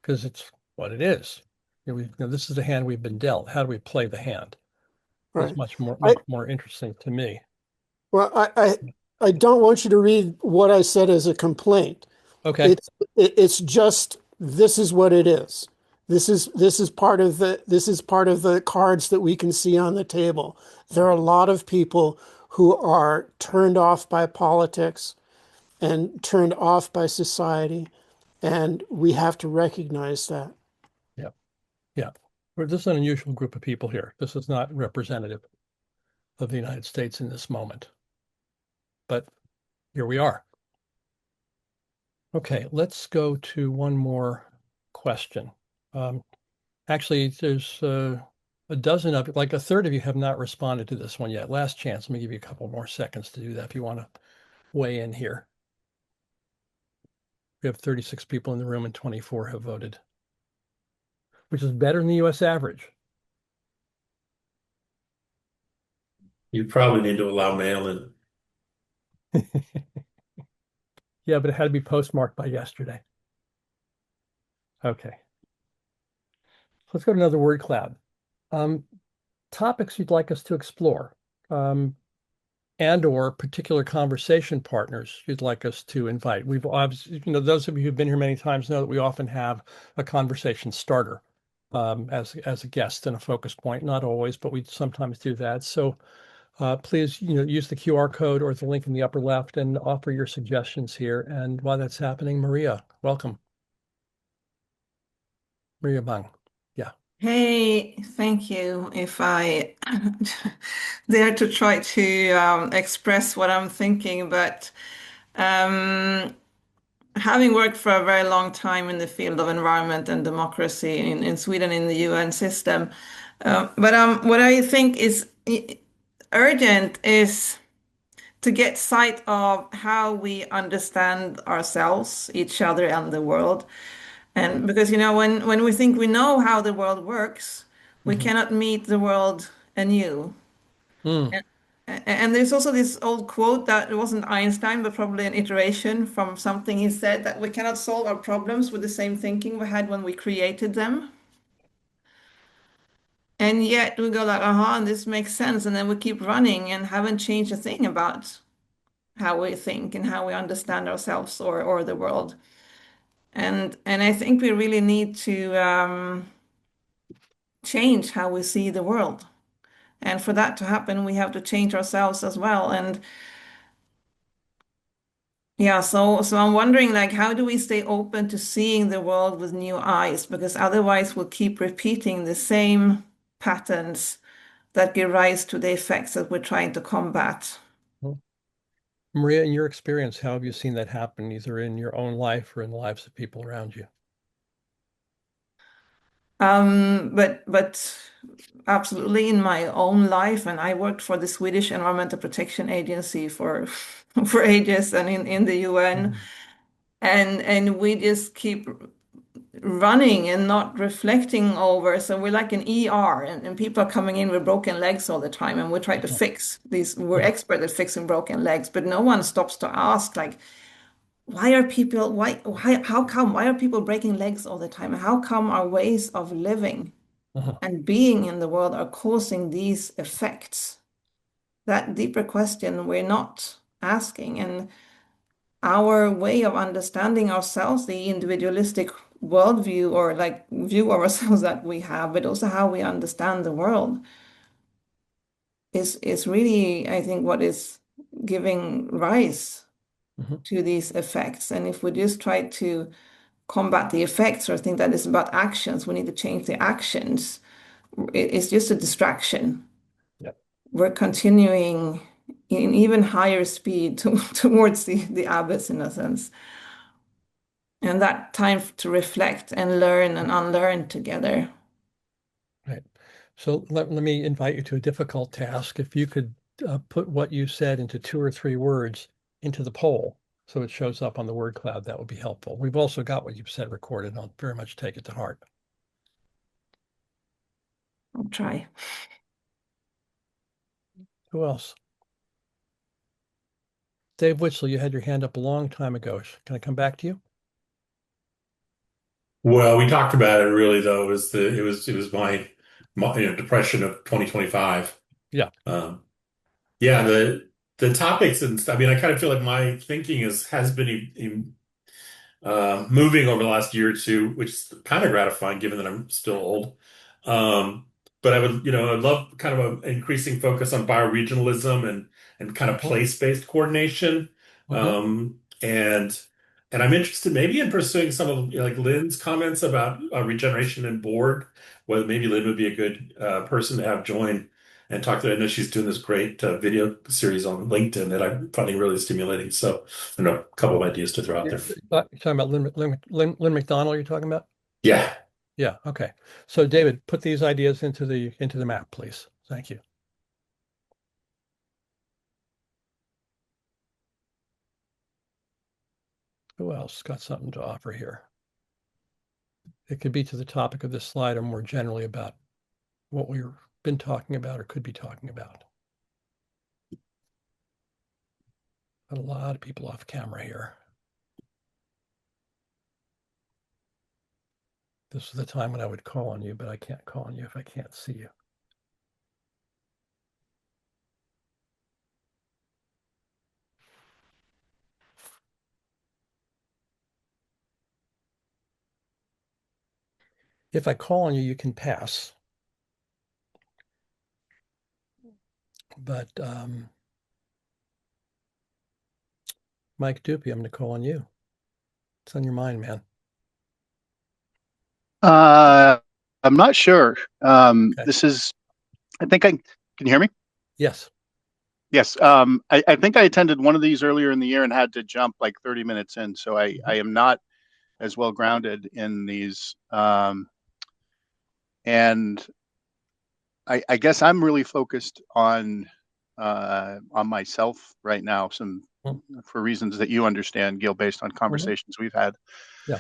because it's what it is. This is the hand we've been dealt. How do we play the hand? That's Right. much more interesting to me. Well, I don't want you to read what I said as a complaint. Okay. It's just, this is what it is. This is part of the cards that we can see on the table. There are a lot of people who are turned off by politics and turned off by society, and we have to recognize that. Yeah. Yeah. This is an unusual group of people here. This is not representative of the United States in this moment. But here we are. Okay, let's go to one more question. Actually, there's a dozen of, like a third of you have not responded to this one yet. Last chance. Let me give you a couple more seconds to do that if you want to weigh in here. We have 36 people in the room and 24 have voted, which is better than the US average. You probably need to allow mail-in. Yeah, but it had to be postmarked by yesterday. Okay. Let's go to another word cloud. Topics you'd like us to explore, and or particular conversation partners you'd like us to invite. We've obviously, those of you who've been here many times know that we often have a conversation starter as a guest and a focus point. Not always, but we sometimes do that. So please, use the QR code or the link in the upper left and offer your suggestions here. And while that's happening, Maria, welcome. Maria Bang. Yeah. Hey, thank you. If I dare to try to express what I'm thinking, but um, having worked for a very long time in the field of environment and democracy in Sweden in the UN system, but what I think is urgent is to get sight of how we understand ourselves, each other, and the world. And because, when we think we know how the world works, we cannot meet the world anew. Mm. And, and there's also this old quote that it wasn't Einstein, but probably an iteration from something he said that we cannot solve our problems with the same thinking we had when we created them. And yet we go like, and this makes sense. And then we keep running and haven't changed a thing about how we think and how we understand ourselves or the world. And I think we really need to change how we see the world. And for that to happen, we have to change ourselves as well. And yeah, so I'm wondering, like, how do we stay open to seeing the world with new eyes? Because otherwise we'll keep repeating the same patterns that give rise to the effects that we're trying to combat. Maria, in your experience, how have you seen that happen, either in your own life or in the lives of people around you? But absolutely in my own life, and I worked for the Swedish Environmental Protection Agency for for ages and in the UN. And we just keep running and not reflecting over. So we're like an ER, and people are coming in with broken legs all the time, and we try to fix these. We're expert at fixing broken legs, but no one stops to ask, like, why are people breaking legs all the time? How come our ways of living and being in the world are causing these effects? That deeper question we're not asking. And our way of understanding ourselves, the individualistic worldview or like view of ourselves that we have, but also how we understand the world is really, I think, what is giving rise to these effects. And if we just try to combat the effects or think that it's about actions, we need to change the actions. It's just a distraction. Yep. We're continuing in even higher speed towards the abyss in a sense. And that time to reflect and learn and unlearn together. Right. So let me invite you to a difficult task. If you could put what you said into 2 or 3 words into the poll so it shows up on the word cloud, that would be helpful. We've also got what you've said recorded. I'll very much take it to heart. I'll try. Who else? Dave Witzel, you had your hand up a long time ago. Can I come back to you? Well, we talked about it really though. It was my depression of 2025. Yeah. Yeah, the topics and stuff. I mean, I kind of feel like my thinking has been moving over the last year or two, which is kind of gratifying given that I'm still old. Um, but I'd love kind of an increasing focus on bioregionalism and kind of place-based coordination. And I'm interested maybe in pursuing some of like Lynn's comments about regeneration and board, whether maybe Lynn would be a good person to have join and talk to. I know she's doing this great video series on LinkedIn that I'm finding really stimulating. So I know a couple of ideas to throw out there. You're talking about Lynn McDonald, you're talking about? Yeah. Yeah, okay. So David, put these ideas into the map, please. Thank you. Who else got something to offer here? It could be to the topic of this slide or more generally about what we've been talking about or could be talking about. Got a lot of people off camera here. This is the time when I would call on you, but I can't call on you if I can't see you. If I call on you, you can pass. But Mike Dupuy, I'm going to call on you. What's on your mind, man? I'm not sure. Okay. This is, I think can you hear me? Yes. Yes. I think I attended one of these earlier in the year and had to jump like 30 minutes in. So I am not as well grounded in these. And I guess I'm really focused on myself right now, for reasons that you understand, Gil, based on conversations we've had. Yeah.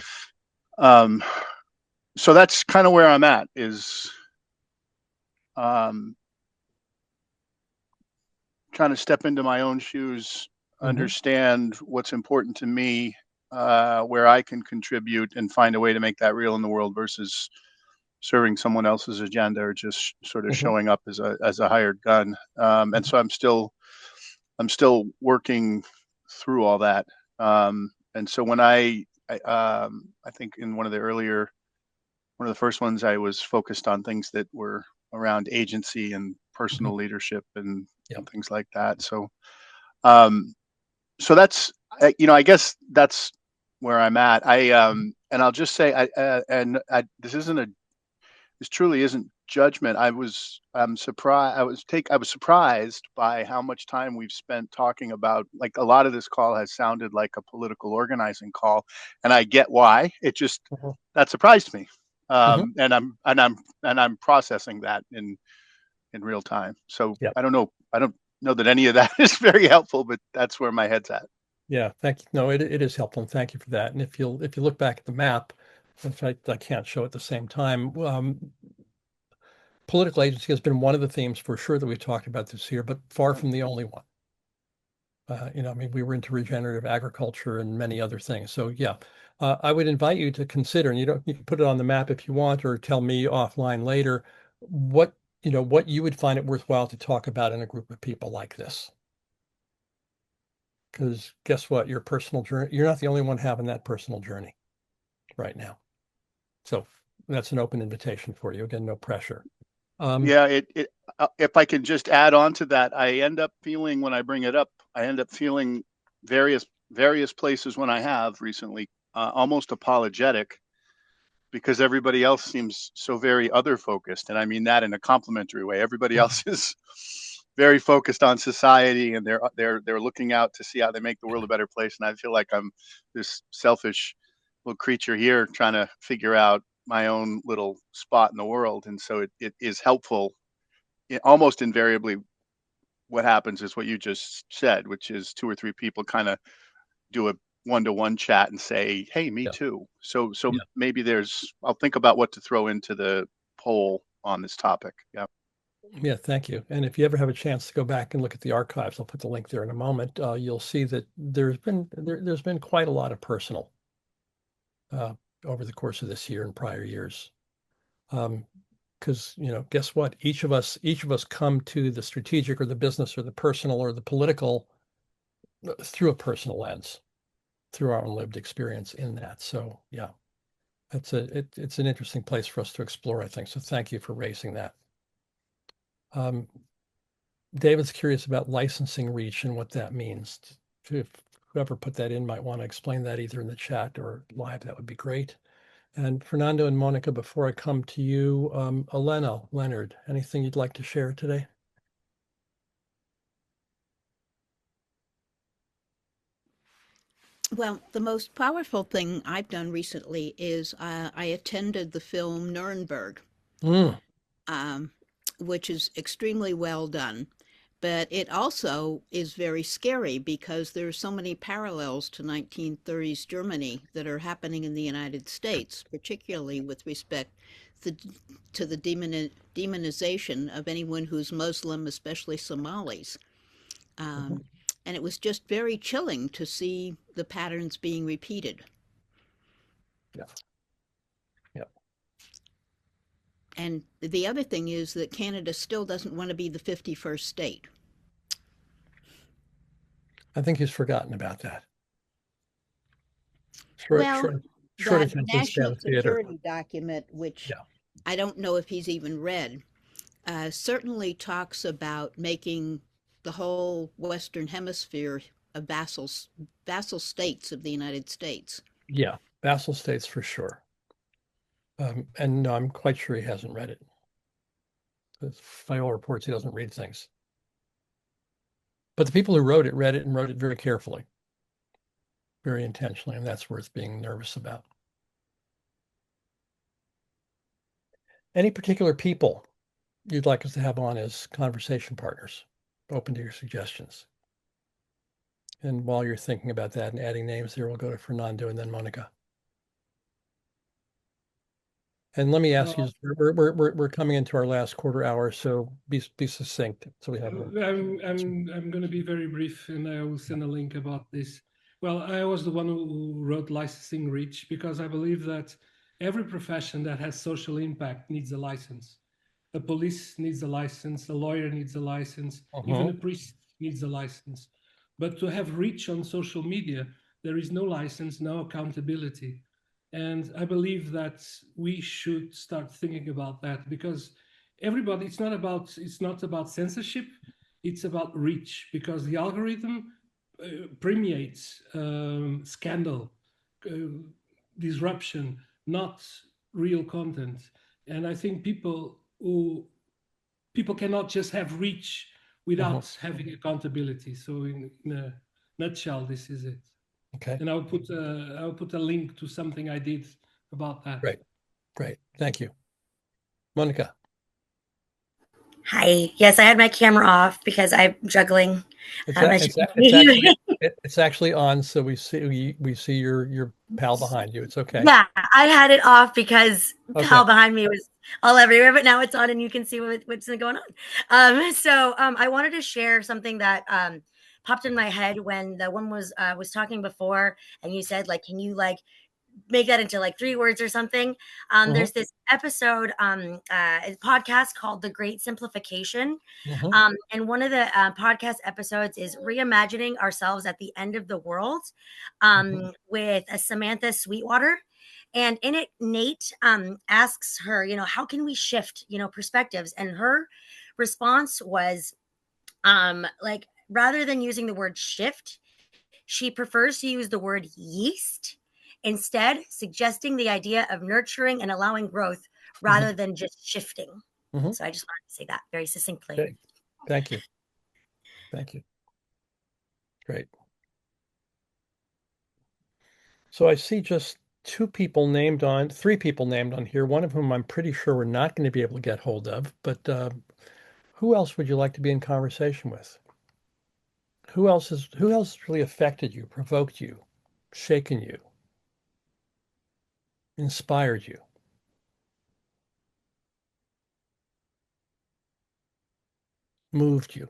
So that's kind of where I'm at, is um, trying to step into my own shoes, understand what's important to me, where I can contribute and find a way to make that real in the world versus serving someone else's agenda or just sort of showing up as a hired gun. And so I'm still working through all that. And so when I think in one of the first ones, I was focused on things that were around agency and personal leadership and things like that. So that's, I guess that's where I'm at. And I'll just say, this truly isn't judgment. I'm surprised. I was surprised by how much time we've spent talking about, like, a lot of this call has sounded like a political organizing call, and I get why. It just, that surprised me. And I'm processing that in real time. So I don't know that any of that is very helpful, but that's where my head's at. Yeah, thank you. No, it is helpful, and thank you for that. And if you look back at the map, in fact, I can't show at the same time. Political agency has been one of the themes for sure that we've talked about this year, but far from the only one. I mean, we were into regenerative agriculture and many other things. So yeah, I would invite you to consider, and you can put it on the map if you want, or tell me offline later what you would find it worthwhile to talk about in a group of people like this. Because guess what? Your personal journey, you're not the only one having that personal journey right now. So that's an open invitation for you. Again, no pressure. If I can just add on to that, I end up feeling, when I bring it up, various places when I have recently, almost apologetic, because everybody else seems so very other focused. And I mean that in a complimentary way. Everybody else is very focused on society, and they're looking out to see how they make the world a better place. And I feel like I'm this selfish little creature here trying to figure out my own little spot in the world. And so it is helpful. Almost invariably, what happens is what you just said, which is two or three people kind of do a one-to-one chat and say, hey, me too. So maybe I'll think about what to throw into the poll on this topic. Yeah, thank you. And if you ever have a chance to go back and look at the archives, I'll put the link there in a moment. You'll see that there's been quite a lot of personal over the course of this year and prior years. Because guess what? Each of us come to the strategic or the business or the personal or the political through a personal lens, through our own lived experience in that. So yeah, it's an interesting place for us to explore, I think. So thank you for raising that. David's curious about licensing reach and what that means. If whoever put that in might want to explain that either in the chat or live, that would be great. And Fernando and Monica, before I come to you, Elena, Leonard, anything you'd like to share today? Well, the most powerful thing I've done recently is I attended the film Nuremberg, which is extremely well done. But it also is very scary because there are so many parallels to 1930s Germany that are happening in the United States, particularly with respect to the demonization of anyone who's Muslim, especially Somalis. And it was just very chilling to see the patterns being repeated. Yeah. Yeah. And the other thing is that Canada still doesn't want to be the 51st state. I think he's forgotten about that. That national security document, which I don't know if he's even read, certainly talks about making the whole Western Hemisphere a vassal states of the United States. Yeah, vassal states for sure. And I'm quite sure he hasn't read it. By all reports, he doesn't read things. But the people who wrote it read it and wrote it very carefully, very intentionally, and that's worth being nervous about. Any particular people you'd like us to have on as conversation partners? Open to your suggestions. And while you're thinking about that and adding names here, we'll go to Fernando and then Monica. And let me ask you, we're coming into our last quarter hour, so be succinct. So we have. I'm going to be very brief, and I will send a link about this. Well, I was the one who wrote Licensing Reach because I believe that every profession that has social impact needs a license. A police needs a license, a lawyer needs a license, even a priest needs a license. But to have reach on social media, there is no license, no accountability. And I believe that we should start thinking about that because everybody, it's not about censorship, it's about reach, because the algorithm permeates scandal, disruption, not real content. And I think people cannot just have reach without having accountability. So in a nutshell, this is it. Okay. And I'll put a link to something I did about that. Great. Thank you. Monica. Hi. Yes, I had my camera off because I'm juggling. It's actually on, so we see your pal behind you. It's okay. Yeah, I had it off because pal behind me was all everywhere, but now it's on and you can see what's going on. So I wanted to share something that popped in my head when the one was talking before, and you said like, can you like make that into like 3 words or something. There's this episode, a podcast called The Great Simplification. And one of the podcast episodes is reimagining ourselves at the end of the world with Samantha Sweetwater. And in it, Nate asks her, how can we shift, perspectives? And her response was like, rather than using the word shift, she prefers to use the word yeast, instead suggesting the idea of nurturing and allowing growth rather than just shifting. So I just wanted to say that very succinctly. Okay. Thank you. Great. So I see just 3 people named on here, one of whom I'm pretty sure we're not going to be able to get hold of, but who else would you like to be in conversation with? Who else really affected you, provoked you, shaken you, inspired you? Moved you?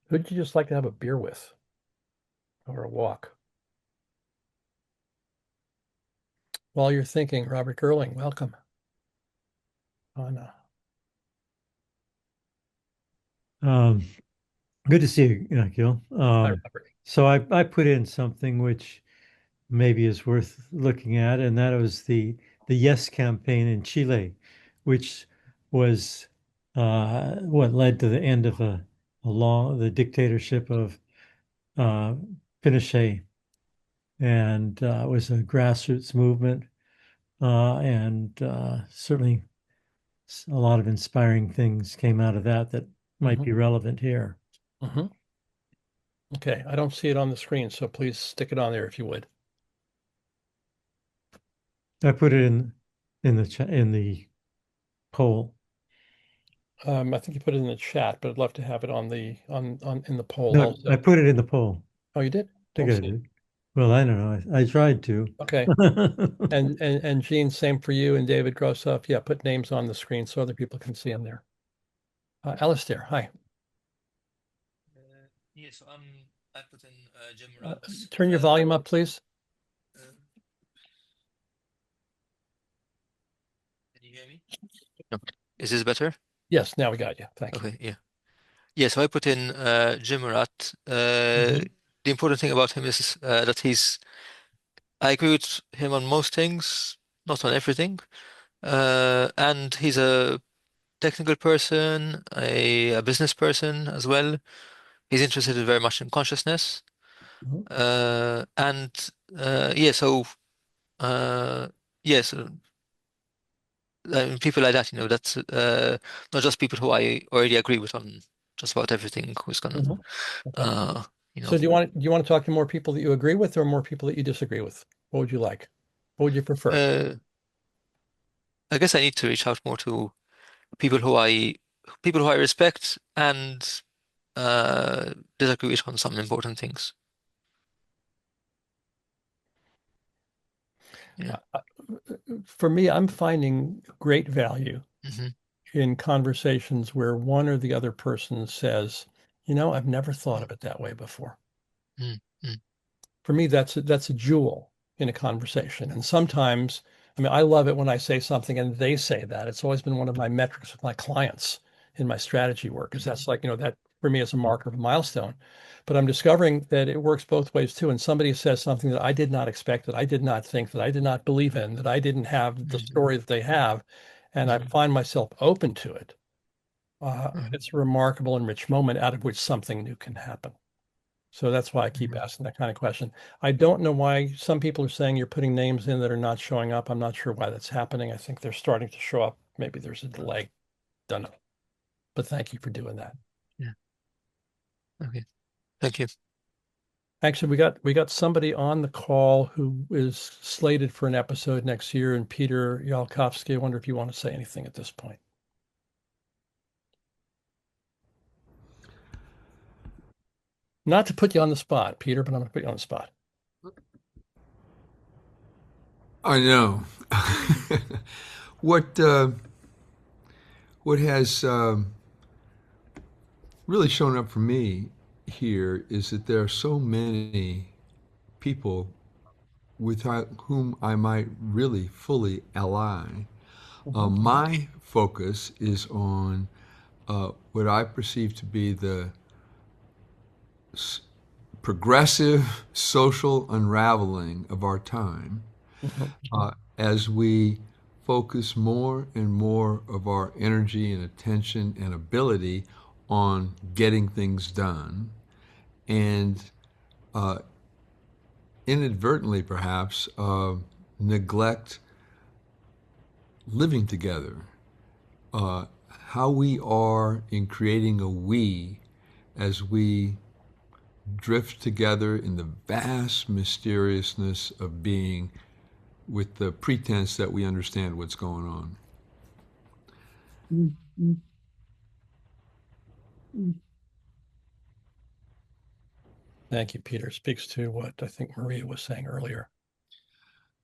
Who'd you just like to have a beer with or a walk? While you're thinking, Robert Gerling, welcome. Anna. Good to see you, Gil. Hi, Robert. So I put in something which maybe is worth looking at, and that was the Yes campaign in Chile, which was what led to the end of the dictatorship of Pinochet, and it was a grassroots movement, and certainly a lot of inspiring things came out of that might be relevant here. Okay, I don't see it on the screen, so please stick it on there if you would. I put it in the poll. I think you put it in the chat, but I'd love to have it in the poll No, also. I put it in the poll. Oh, you did? I think I did. Well, I don't know. I tried to. Okay. And Gene, same for you, and David Grossoff. Yeah, put names on the screen so other people can see them there. Alistair, hi. Yes, I put in Jim Roth. Turn your volume up, please. Can you hear me? No. Is this better? Yes, now we got you. Thank you. Okay, yeah. Yeah, so I put in Jim Roth. The important thing about him is that I agree with him on most things, not on everything. And he's a technical person, a business person as well. he's interested very much in consciousness. Mhm. And yeah, so yeah, so people like that, that's not just people who I already agree with on just about everything who's gonna, Mhm. Okay. uh, you know, So do you want to talk to more people that you agree with or more people that you disagree with? What would you like? What would you prefer? uh, I guess I need to reach out more to people who I people who I respect and disagree with on some important things. Yeah. For me, I'm finding great value Hmm. in conversations where one or the other person says, I've never thought of it that way before. Mm-hmm. For me, that's a jewel in a conversation. And sometimes, I mean, I love it when I say something and they say that. It's always been one of my metrics with my clients in my strategy work, because that's like, that for me is a marker of a milestone. But I'm discovering that it works both ways too. And somebody says something that I did not expect, that I did not think, that I did not believe in, that I didn't have the story that they have, and I find myself open to it. It's a remarkable and rich moment out of which something new can happen. So that's why I keep asking that kind of question. I don't know why some people are saying you're putting names in that are not showing up. I'm not sure why that's happening. I think they're starting to show up. Maybe there's a delay. Don't know. But thank you for doing that. Yeah. Okay. Thank you. Actually, we got somebody on the call who is slated for an episode next year, and Peter Yalkovsky. I wonder if you want to say anything at this point. Not to put you on the spot, Peter, but I'm going to put you on the spot. I know. What has really shown up for me here is that there are so many people with whom I might really fully ally. My focus is on what I perceive to be the progressive social unraveling of our time as we focus more and more of our energy and attention and ability on getting things done and inadvertently perhaps neglect living together, how we are in creating a we as we drift together in the vast mysteriousness of being with the pretense that we understand what's going on. Thank you, Peter. Speaks to what I think Maria was saying earlier.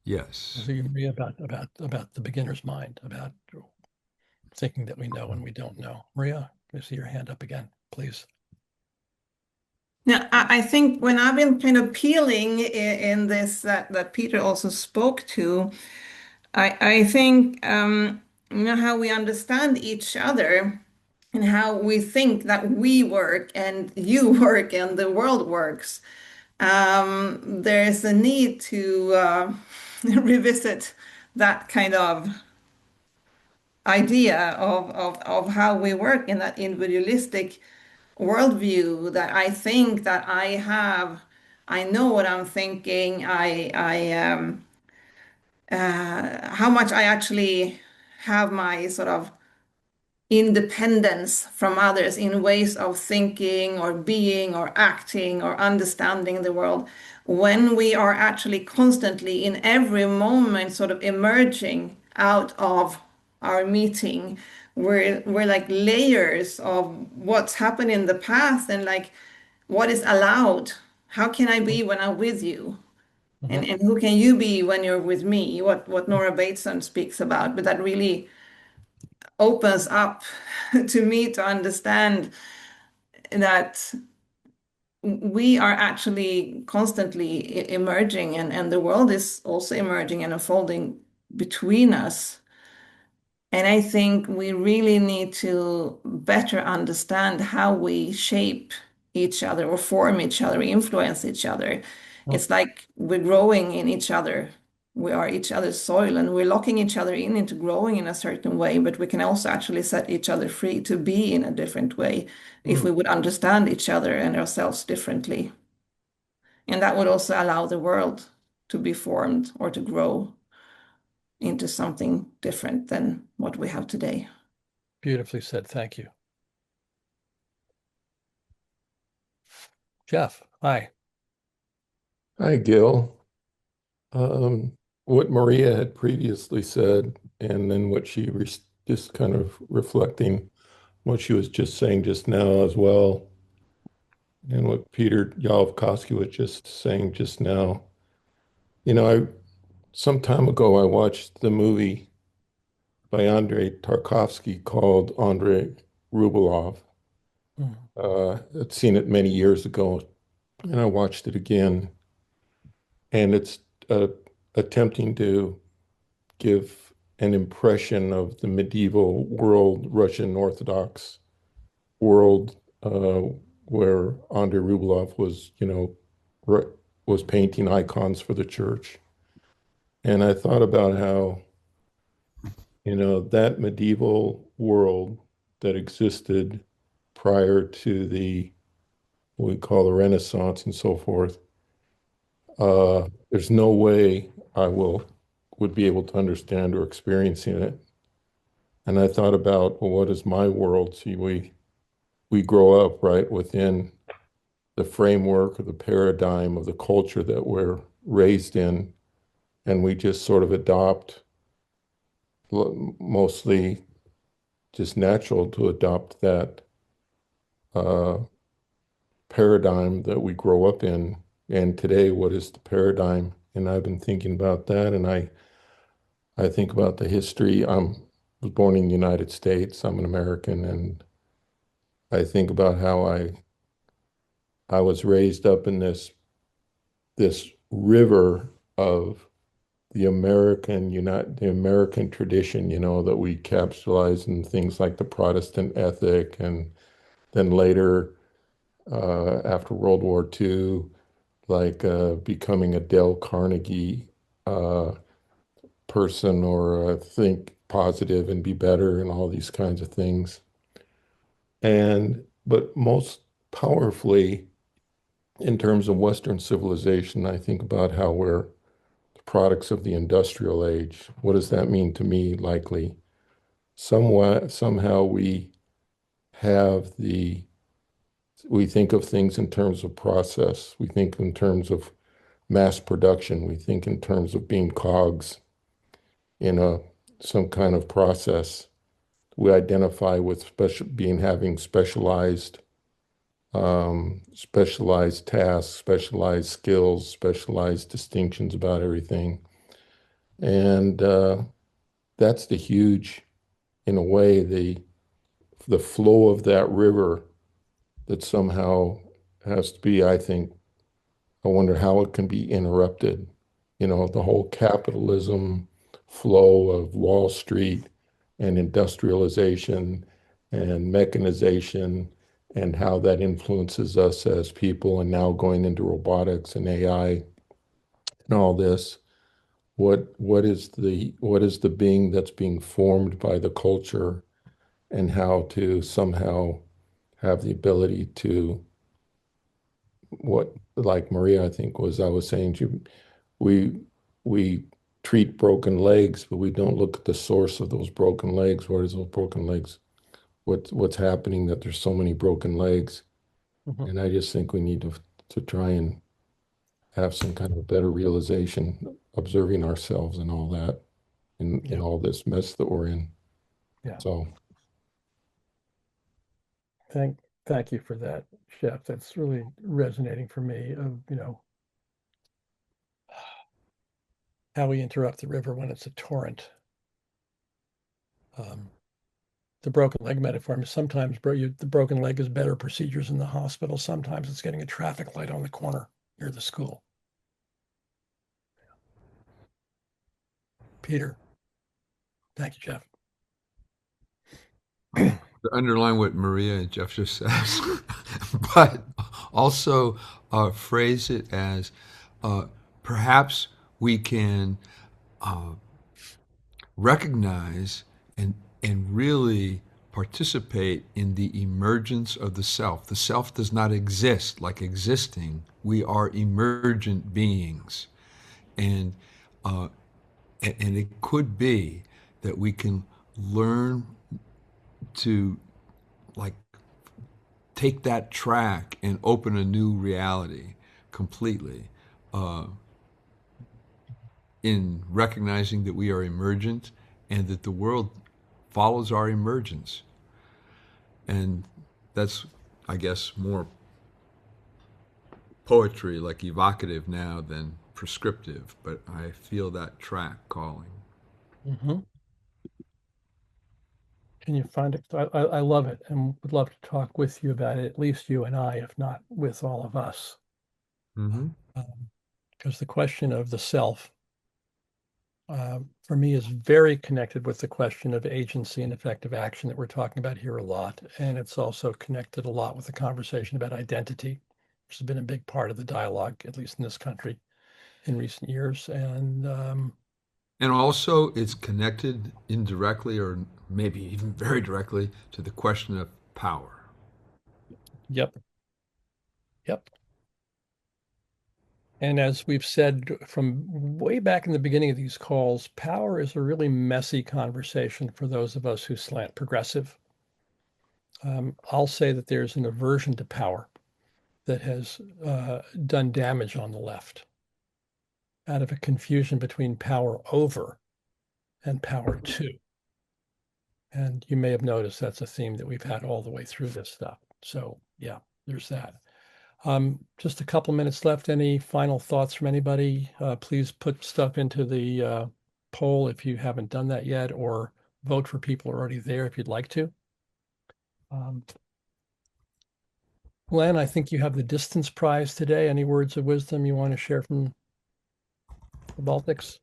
Yes. Maria, about the beginner's mind, about thinking that we know and we don't know. Maria, I see your hand up again, please. Yeah, I think when I've been kind of peeling in this that Peter also spoke to, I think how we understand each other and how we think that we work and you work and the world works. There's a need to revisit that kind of idea of how we work in that individualistic worldview that I think that I have. I know what I'm thinking. How much I actually have my sort of independence from others in ways of thinking or being or acting or understanding the world when we are actually constantly in every moment sort of emerging out of our meeting. We're like layers of what's happened in the past and like what is allowed. How can I be when I'm with you? And who can you be when you're with me? What Nora Bateson speaks about, but that really opens up to me to understand that we are actually constantly emerging and the world is also emerging and unfolding between us. And I think we really need to better understand how we shape each other or form each other, influence each other. It's like we're growing in each other we are each other's soil, and we're locking each other in into growing in a certain way, but we can also actually set each other free to be in a different way if we would understand each other and ourselves differently. And that would also allow the world to be formed or to grow into something different than what we have today. Beautifully said. Thank you. Jeff, hi. Hi, Gil. What Maria had previously said, and then what she just kind of reflecting what she was just saying just now as well, and what Peter Yalkovsky was just saying just now. Some time ago, I watched the movie by Andrei Tarkovsky called Andrei Rublev. I'd seen it many years ago, and I watched it again, and it's attempting to give an impression of the medieval world, Russian Orthodox world, where Andrei Rublev was, was painting icons for the church. And I thought about how, that medieval world that existed prior to what we call the Renaissance and so forth, there's no way I would be able to understand or experiencing it. And I thought about, well, what is my world? See, we grow up right within the framework or the paradigm of the culture that we're raised in, and we just sort of adopt, mostly just natural to adopt that paradigm that we grow up in. And today, what is the paradigm? And I've been thinking about that, and I think about the history. I was born in the United States. I'm an American, and I think about how I was raised up in this river of the American tradition, that we capsulize in things like the Protestant ethic, and then later, after World War II, like becoming a Dale Carnegie person, or think positive and be better and all these kinds of things. But most powerfully, in terms of Western civilization, I think about how we're products of the industrial age. What does that mean to me? Likely, somehow we think of things in terms of process. We think in terms of mass production. We think in terms of being cogs in some kind of process. We identify with having specialized tasks, specialized skills, specialized distinctions about everything. And that's in a way, the flow of that river that somehow has to be, I wonder how it can be interrupted. The whole capitalism flow of Wall Street and industrialization and mechanization, and how that influences us as people, and now going into robotics and AI and all this. What is the being that's being formed by the culture, and how to somehow have the ability to, what, like Maria, I was saying to you, we treat broken legs, but we don't look at the source of those broken legs. Where is those broken legs? What's happening that there's so many broken legs? And I just think we need to try and have some kind of a better realization, observing ourselves and all that, in all this mess that we're in. Yeah. So thank you for that, Chef. That's really resonating for me, of, how we interrupt the river when it's a torrent. The broken leg metaphor, sometimes the broken leg is better procedures in the hospital. Sometimes it's getting a traffic light on the corner near the school. Peter. Thank you, Jeff. To underline what Maria and Jeff just said, but also phrase it as perhaps we can recognize and really participate in the emergence of the self. The self does not exist like existing. We are emergent beings, and it could be that we can learn to like take that track and open a new reality completely in recognizing that we are emergent and that the world follows our emergence. And that's, I guess, more poetry, like evocative now than prescriptive, but I feel that track calling. Mm-hmm. Can you find it? I love it and would love to talk with you about it, at least you and I, if not with all of us. Because the question of the self, for me, is very connected with the question of agency and effective action that we're talking about here a lot. And it's also connected a lot with the conversation about identity, which has been a big part of the dialogue, at least in this country, in recent years. And also, it's connected indirectly, or maybe even very directly, to the question of power. Yep. And as we've said from way back in the beginning of these calls, power is a really messy conversation for those of us who slant progressive. I'll say that there's an aversion to power that has done damage on the left out of a confusion between power over and power to. And you may have noticed that's a theme that we've had all the way through this stuff. So yeah, there's that. Just a couple minutes left. Any final thoughts from anybody? Please put stuff into the poll if you haven't done that yet, or vote for people already there if you'd like to. Glenn, I think you have the distance prize today. Any words of wisdom you want to share from the Baltics?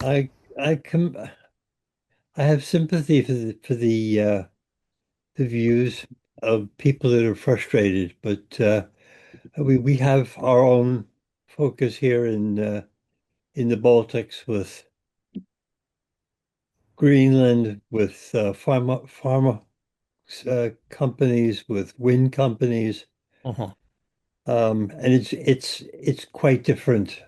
I have sympathy for the views of people that are frustrated, but we have our own focus here in the Baltics with Greenland, with pharma companies, with wind companies, and it's quite different.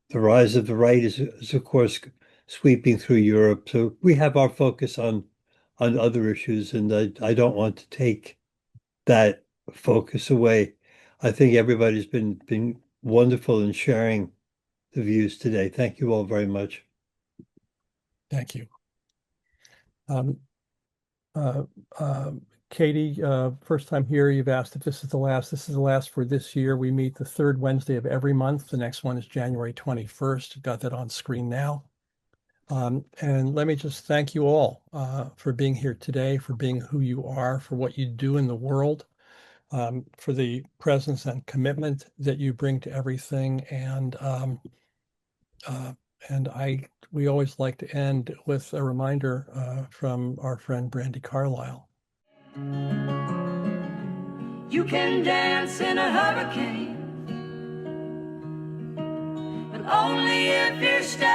The rise of the right is of course sweeping through Europe, so we have our focus on other issues, and I don't want to take that focus away. I think everybody's been wonderful in sharing the views today. Thank you all very much. Thank you. Katie, first time here, you've asked if this is the last. This is the last for this year. We meet the third Wednesday of every month. The next one is January 21st. Got that on screen now. And let me just thank you all for being here today, for being who you are, for what you do in the world, for the presence and commitment that you bring to everything. We always like to end with a reminder from our friend Brandy Carlisle. You can dance in a hurricane, but only if you're standing